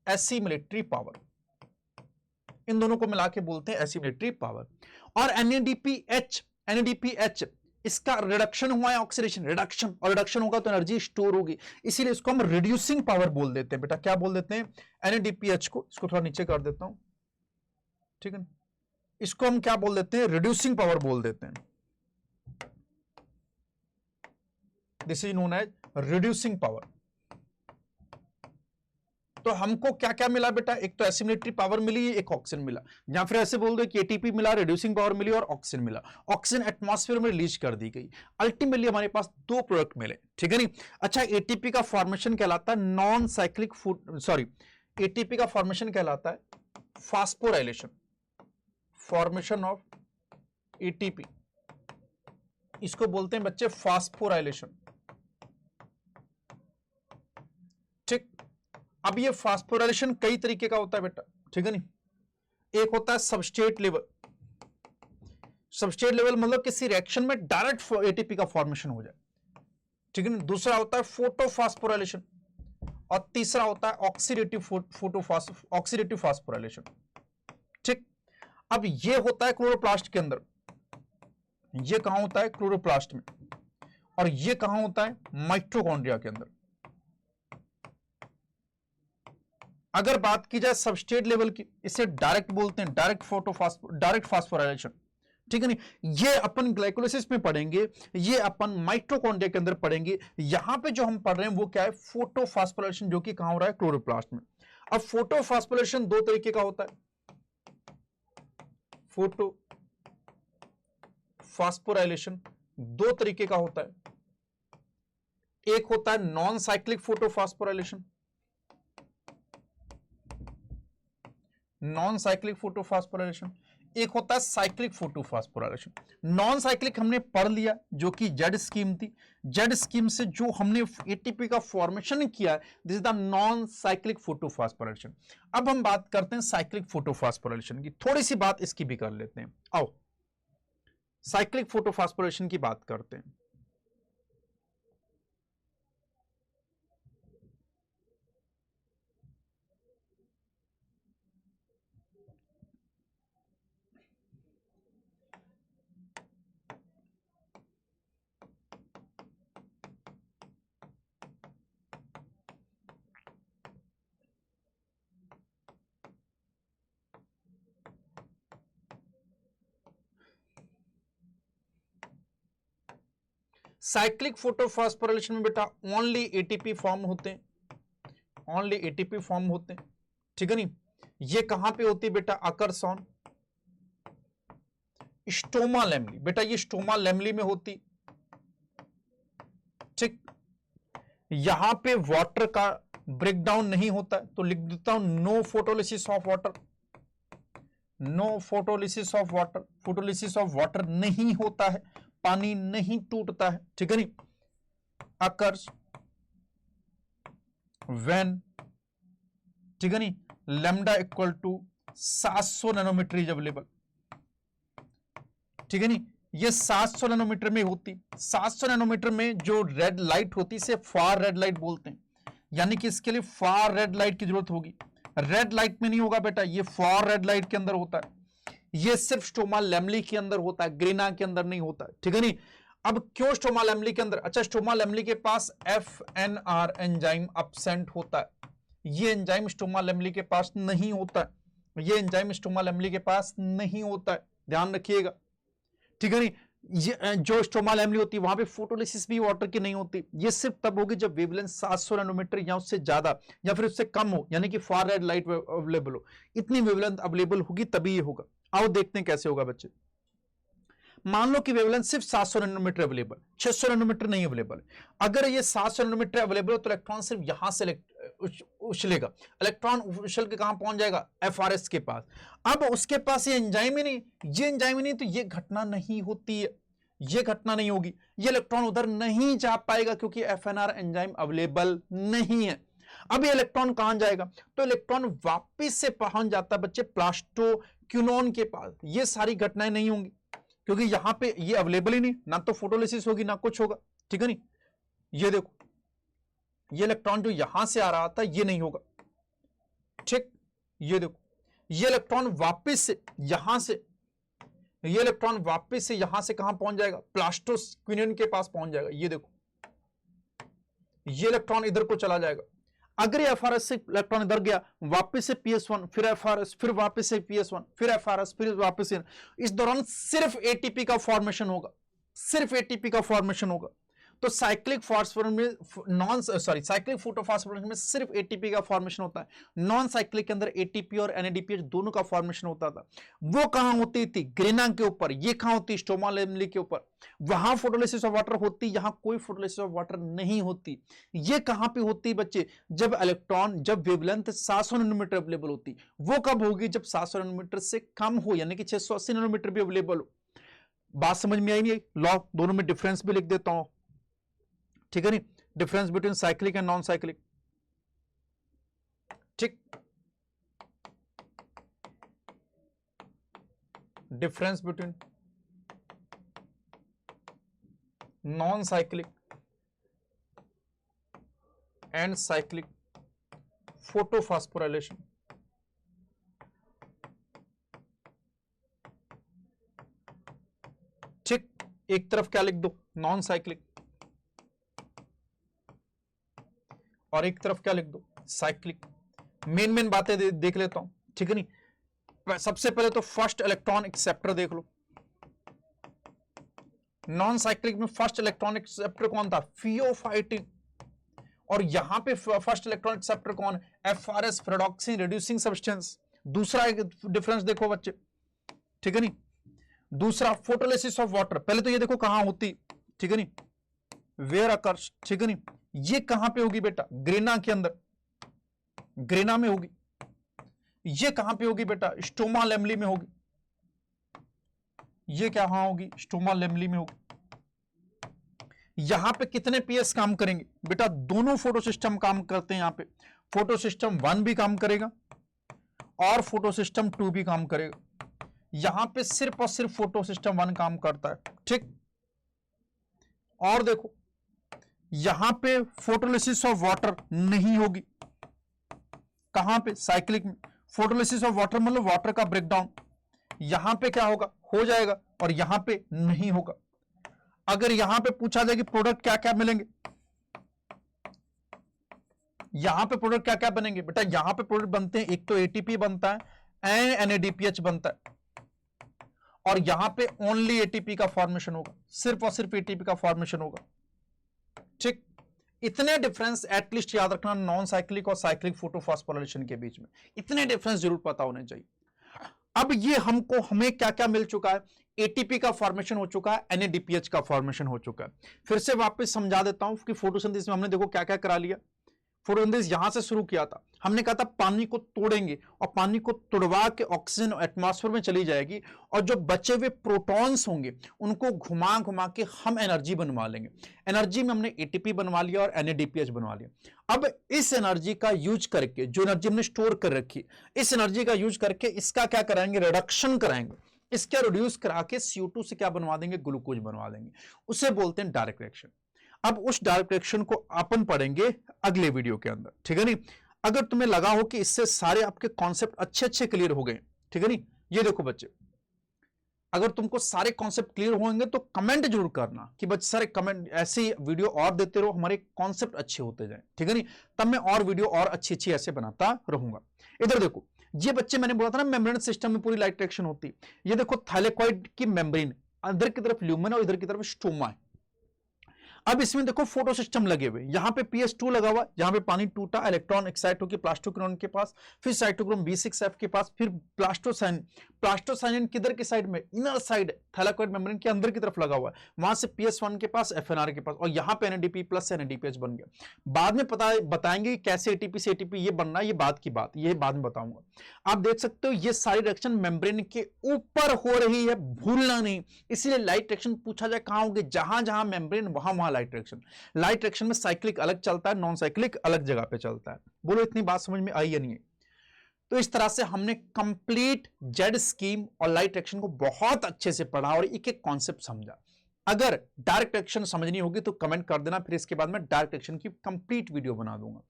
Assimilatory power. इन दोनों को मिला के बोलते हैं एसिमिलेटरी पावर। और NADPH इसका रिडक्शन हुआ है, ऑक्सीडेशन, रिडक्शन, और रिडक्शन होगा तो एनर्जी स्टोर होगी, इसीलिए इसको हम रिड्यूसिंग पावर बोल देते हैं बेटा। क्या बोल देते हैं? NADPH को, इसको थोड़ा नीचे कर देता हूं, ठीक है, इसको हम क्या बोल देते हैं? रिड्यूसिंग पावर बोल देते हैं। This is known as reducing power. तो हमको क्या क्या मिला बेटा? एक तो एसिमिलेटरी पावर मिली, एक ऑक्सीजन मिला, या फिर ऐसे बोल दो कि एटीपी मिला, रिड्यूसिंग पावर मिली और ऑक्सीजन मिला। ऑक्सीजन एटमॉस्फेयर में रिलीज कर दी गई। अल्टीमेटली हमारे पास दो प्रोडक्ट मिले। ठीक है नहीं? अच्छा, एटीपी का फॉर्मेशन कहलाता है non cyclic food, sorry, ATP का फॉर्मेशन कहलाता है फास्फोराइलेशन, फॉर्मेशन ऑफ एटीपी, इसको बोलते हैं बच्चे फास्फोराइलेशन। ठीक, अब ये फास्फोराइलेशन कई तरीके का होता है बेटा। ठीक है नहीं, एक होता है सबस्ट्रेट लेवल, सबस्ट्रेट लेवल मतलब किसी रिएक्शन में डायरेक्ट एटीपी का फॉर्मेशन हो जाए। ठीक है ना? दूसरा होता है फोटोफास्फोराइलेशन, और तीसरा होता है ऑक्सीडेटिव फास्फोराइलेशन। ठीक, अब ये होता है क्लोरोप्लास्ट के अंदर, ये कहां होता है? क्लोरोप्लास्ट में, और ये कहां होता है? माइटोकॉन्ड्रिया के अंदर। अगर बात की जाए सबस्ट्रेट लेवल की, इसे डायरेक्ट बोलते हैं, डायरेक्ट फास्फोराइलेशन। ठीक है नहीं, ये अपन ग्लाइकोलाइसिस में पढ़ेंगे, ये अपन माइटोकॉन्ड्रिया के अंदर पढ़ेंगे। यहां पे जो हम पढ़ रहे हैं वो क्या है? फोटोफास्फोराइलेशन, जो कि कहां हो रहा है? क्लोरोप्लास्ट में। अब फोटोफास्फोराइलेशन दो तरीके का होता है, फोटोफास्फोराइलेशन दो तरीके का होता है। एक होता है non cyclic photophosphorylation, non cyclic photophosphorylation, एक होता है साइक्लिक फोटोफास्फोराइलेशन। नॉन साइक्लिक हमने पढ़ लिया, जो कि जेड स्कीम थी। जेड स्कीम से जो हमने एटीपी का फॉर्मेशन किया है, this is the non cyclic photophosphorylation. अब हम बात करते हैं साइक्लिक फोटोफास्फोराइलेशन की, थोड़ी सी बात इसकी भी कर लेते हैं। आओ साइक्लिक फोटोफास्फोराइलेशन की बात करते हैं। साइक्लिक फोटोफास्फोराइलेशन में बेटा ओनली एटीपी फॉर्म होते हैं, ओनली एटीपी फॉर्म होते हैं। ठीक है नहीं, ये कहां पे होती है बेटा? Occurs on stroma lamellae. बेटा ये स्टोमा लेमली में होती। ठीक, यहां पे वाटर का ब्रेकडाउन नहीं होता है, तो लिख देता हूं no photolysis of water, no photolysis of water, photolysis of water नहीं होता है, पानी नहीं टूटता है। ठीक है नहीं, अकर्स व्हेन, ठीक है नहीं, lambda equal to 700 nanometre is available. ठीक है नहीं, ये 700 नैनोमीटर में होती। 700 नैनोमीटर में जो रेड लाइट होती है इसे फार रेड लाइट बोलते हैं, यानी कि इसके लिए फार रेड लाइट की जरूरत होगी। रेड लाइट में नहीं होगा बेटा, ये फार रेड लाइट के अंदर होता है। ये सिर्फ स्टोमा लेमली के अंदर होता है, ग्रेना के अंदर नहीं होता है। ठीक है नहीं, अब क्यों स्टोमा लेमली के अंदर? अच्छा, स्टोमा लेमली के पास FNR एंजाइम एब्सेंट होता है, ये एंजाइम स्टोमा लैमेली के पास नहीं होता है, ये एंजाइम स्टोमा लैमेली के पास नहीं होता है, ध्यान रखिएगा, ठीक है नहीं। ये जो स्टोमा लैमेली होती है वहां पे फोटोलिसिस भी वाटर की नहीं होती, ये सिर्फ तब होगी जब वेवलेंथ 700 नैनोमीटर या उससे ज्यादा या फिर उससे कम हो, यानी कि फार रेड लाइट अवेलेबल हो, इतनी वेवलेंथ अवेलेबल होगी तभी ये होगा। आओ देखते हैं कैसे होगा बच्चे। मान लो कि वेवलेंथ सिर्फ 700 नैनोमीटर अवेलेबल, 600 नैनोमीटर नहीं अवेलेबल है। अगर ये 700 नैनोमीटर अवेलेबल हो तो इलेक्ट्रॉन सिर्फ यहां से उछलेगा, इलेक्ट्रॉन उछल के कहां पहुंच जाएगा, एफआरएस के पास। अब उसके पास ये एंजाइम ही नहीं, ये एंजाइम ही नहीं, तो ये घटना नहीं होती है, ये घटना नहीं होगी, ये इलेक्ट्रॉन उधर नहीं जा पाएगा क्योंकि एफएनआर एंजाइम अवेलेबल नहीं है। अब ये इलेक्ट्रॉन कहां जाएगा, तो इलेक्ट्रॉन वापिस से पहुंच जाता है बच्चे प्लास्टोक्विनोन के पास। ये सारी घटनाएं नहीं होंगी क्योंकि यहां पे ये अवेलेबल ही नहीं, ना तो फोटोलिसिस होगी ना कुछ होगा, ठीक है नहीं। ये देखो, ये इलेक्ट्रॉन जो यहां से आ रहा था ये नहीं होगा, ठीक। ये देखो, ये इलेक्ट्रॉन वापस से यहां से, ये इलेक्ट्रॉन वापस से यहां से कहां पहुंच जाएगा, प्लास्टोक्विनोन के पास पहुंच जाएगा। ये देखो, ये इलेक्ट्रॉन इधर को चला जाएगा। अगर ये एफआरएस से इलेक्ट्रॉन इधर गया, वापस से पीएस1, फिर एफआरएस, फिर वापस से पीएस1, फिर एफआरएस, फिर वापस से, इस दौरान सिर्फ एटीपी का फॉर्मेशन होगा, सिर्फ एटीपी का फॉर्मेशन होगा। तो साइक्लिक फॉस्फोरेस में साइक्लिक फोटोफॉस्फोरेस में सिर्फ एटीपी का फॉर्मेशन होता है। नॉन साइक्लिक के अंदर एटीपी और एनएडीपीएच दोनों का फॉर्मेशन होता था। वो कहां होती थी, ग्रेना के ऊपर। ये कहां होती, स्टोमा लैमेली के ऊपर। वहां फोटोलिसिस ऑफ वाटर होती, यहां कोई फोटोलिसिस ऑफ वाटर नहीं होती। ये कहां पे होती बच्चे, जब इलेक्ट्रॉन, जब वेवलेंथ 700 नैनोमीटर अवेलेबल होती। वो कब होगी, जब 700 नैनोमीटर से कम हो, यानी कि 680 नैनोमीटर भी अवेलेबल हो। बात समझ में आई नहीं, लॉ दोनों में डिफरेंस भी लिख देता हूं, ठीक है नहीं। Difference between cyclic and non cyclic, ठीक। Difference between non cyclic and cyclic photophosphorylation. ठीक, एक तरफ क्या लिख दो, नॉन साइक्लिक, और एक तरफ क्या लिख दो, साइक्लिक। मेन बातें देख लेता हूं, ठीक है नहीं। सबसे पहले तो फर्स्ट इलेक्ट्रॉन एक्सेप्टर देख लो। नॉन साइक्लिक में फर्स्ट इलेक्ट्रॉन एक्सेप्टर कौन था, फियोफाइटिन। और यहां पे फर्स्ट इलेक्ट्रॉन एक्सेप्टर कौन, एफआरएस, फेरोडॉक्सिन रिड्यूसिंग सब्सटेंस। दूसरा एक डिफरेंस देखो बच्चे, ठीक है नहीं। दूसरा फोटोलिसिस ऑफ वाटर, पहले तो ये देखो कहां होती, ठीक है नहीं, वेयर अकर्स, ठीक है नहीं। ये कहां पे होगी बेटा, ग्रेना के अंदर, ग्रेना में होगी। ये कहां पे होगी बेटा, स्टोमा लैमेली में होगी। ये क्या कहां होगी, स्टोमा लैमेली में होगी। यहां पे कितने पीएस काम करेंगे बेटा, दोनों फोटो सिस्टम काम करते हैं। यहां पे फोटो सिस्टम 1 भी काम करेगा और फोटो सिस्टम 2 भी काम करेगा। यहां पे सिर्फ और सिर्फ फोटो सिस्टम 1 काम करता है, ठीक। और देखो, यहां पे फोटोलिसिस ऑफ वाटर नहीं होगी। कहां पे, साइक्लिक में। फोटोलिसिस ऑफ वाटर मतलब वाटर का ब्रेकडाउन। यहां पे क्या होगा, हो जाएगा, और यहां पे नहीं होगा। अगर यहां पे पूछा जाए कि प्रोडक्ट क्या क्या मिलेंगे, यहां पे प्रोडक्ट क्या क्या बनेंगे बेटा, यहां पे प्रोडक्ट बनते हैं, एक तो एटीपी बनता है एंड एनएडीपीएच बनता है, और यहां पे ओनली एटीपी का फॉर्मेशन होगा, सिर्फ और सिर्फ एटीपी का फॉर्मेशन होगा, ठीक। इतने डिफरेंस एटलीस्ट याद रखना नॉन साइक्लिक और साइक्लिक फोटोफॉस्फोराइलेशन के बीच में, इतने डिफरेंस जरूर पता होने चाहिए। अब ये हमें क्या क्या मिल चुका है, एटीपी का फॉर्मेशन हो चुका है, एनएडीपीएच का फॉर्मेशन हो चुका है। फिर से वापस समझा देता हूं कि फोटोसिंथेसिस में हमने देखो क्या क्या करा लिया। फोटोसिंथेसिस यहां से शुरू किया था, हमने कहा था पानी को तोड़ेंगे और पानी को तोड़वा के ऑक्सीजन एटमॉस्फेयर में चली जाएगी, और जो बचे हुए प्रोटॉन्स होंगे उनको घुमा घुमा के हम एनर्जी बनवा लेंगे। एनर्जी में हमने एटीपी बनवा लिया और एनएडीपीएच बनवा लिया। अब इस एनर्जी का यूज करके, जो एनर्जी हमने स्टोर कर रखी, इस एनर्जी का यूज करके इसका क्या कराएंगे, रिडक्शन कराएंगे। इसका रिड्यूस करा के CO2 से क्या बनवा देंगे, ग्लूकोज बनवा देंगे। उसे बोलते हैं डायरेक्ट रिएक्शन। अब उस डायरेक्ट रिएक्शन को अपन पढ़ेंगे अगले वीडियो के अंदर, ठीक है नहीं। अगर तुम्हें लगा हो कि इससे सारे आपके कॉन्सेप्ट अच्छे अच्छे क्लियर हो गए, ठीक है नहीं। ये देखो बच्चे, अगर तुमको सारे कॉन्सेप्ट क्लियर होंगे तो कमेंट जरूर करना कि बच्चे सारे कमेंट ऐसे वीडियो और देते रहो, हमारे कॉन्सेप्ट अच्छे होते जाए, ठीक है नहीं, तब मैं और वीडियो और अच्छी अच्छी ऐसे बनाता रहूंगा। इधर देखो, ये बच्चे मैंने बोला था ना मेम्ब्रेन सिस्टम में पूरी लाइट रिएक्शन होती है। ये देखो थाइलेकॉइड की मेम्ब्रेन, अंदर की तरफ ल्यूमेन और इधर की तरफ स्टोमा है। अब इसमें देखो फोटो सिस्टम लगे हुए, यहां पे PS2 लगा हुआ, यहां पे पानी टूटा, इलेक्ट्रॉन एक्साइट होकर प्लास्टोक्विनोन के पास, फिर साइटोक्रोम B6F के पास, फिर प्लास्टोसाइनिन किधर की साइड में, इनर साइड थाइलेकॉइड मेम्ब्रेन के अंदर की तरफ लगा हुआ है, वहां से PS1 के पास, FNR के पास, और यहां पे NADP प्लस NADPH बन गया। बाद में बताएंगे कैसे ATP से ATP ये बनना, ये बाद की बात, ये बाद में बताऊंगा। आप देख सकते हो ये सारी रिएक्शन मेम्ब्रेन के ऊपर हो रही है, भूलना नहीं। इसलिए लाइट रिएक्शन पूछा जाए कहां होंगे, जहां जहां मेम्ब्रेन वहां वहां लाइट रिएक्शन में साइक्लिक अलग चलता है, नॉन साइक्लिक अलग जगह पे चलता है। बोलो इतनी बात समझ में आई या नहीं? तो इस तरह से हमने कंप्लीट जेड स्कीम और लाइट रिएक्शन को बहुत अच्छे से पढ़ा और एक एक कॉन्सेप्ट समझा। अगर डायरेक्ट रिएक्शन समझनी होगी तो कमेंट कर देना, फिर इसके बाद मैं डायरेक्ट रिएक्शन की कंप्लीट वीडियो बना दूंगा।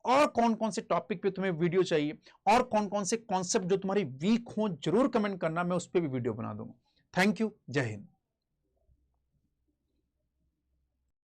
और कौन कौन से टॉपिक पे तुम्हें वीडियो चाहिए और कौन कौन से कॉन्सेप्ट जो तुम्हारी वीक हो जरूर कमेंट करना, मैं उस पर भी वीडियो बना दूंगा। थैंक यू, जय हिंद।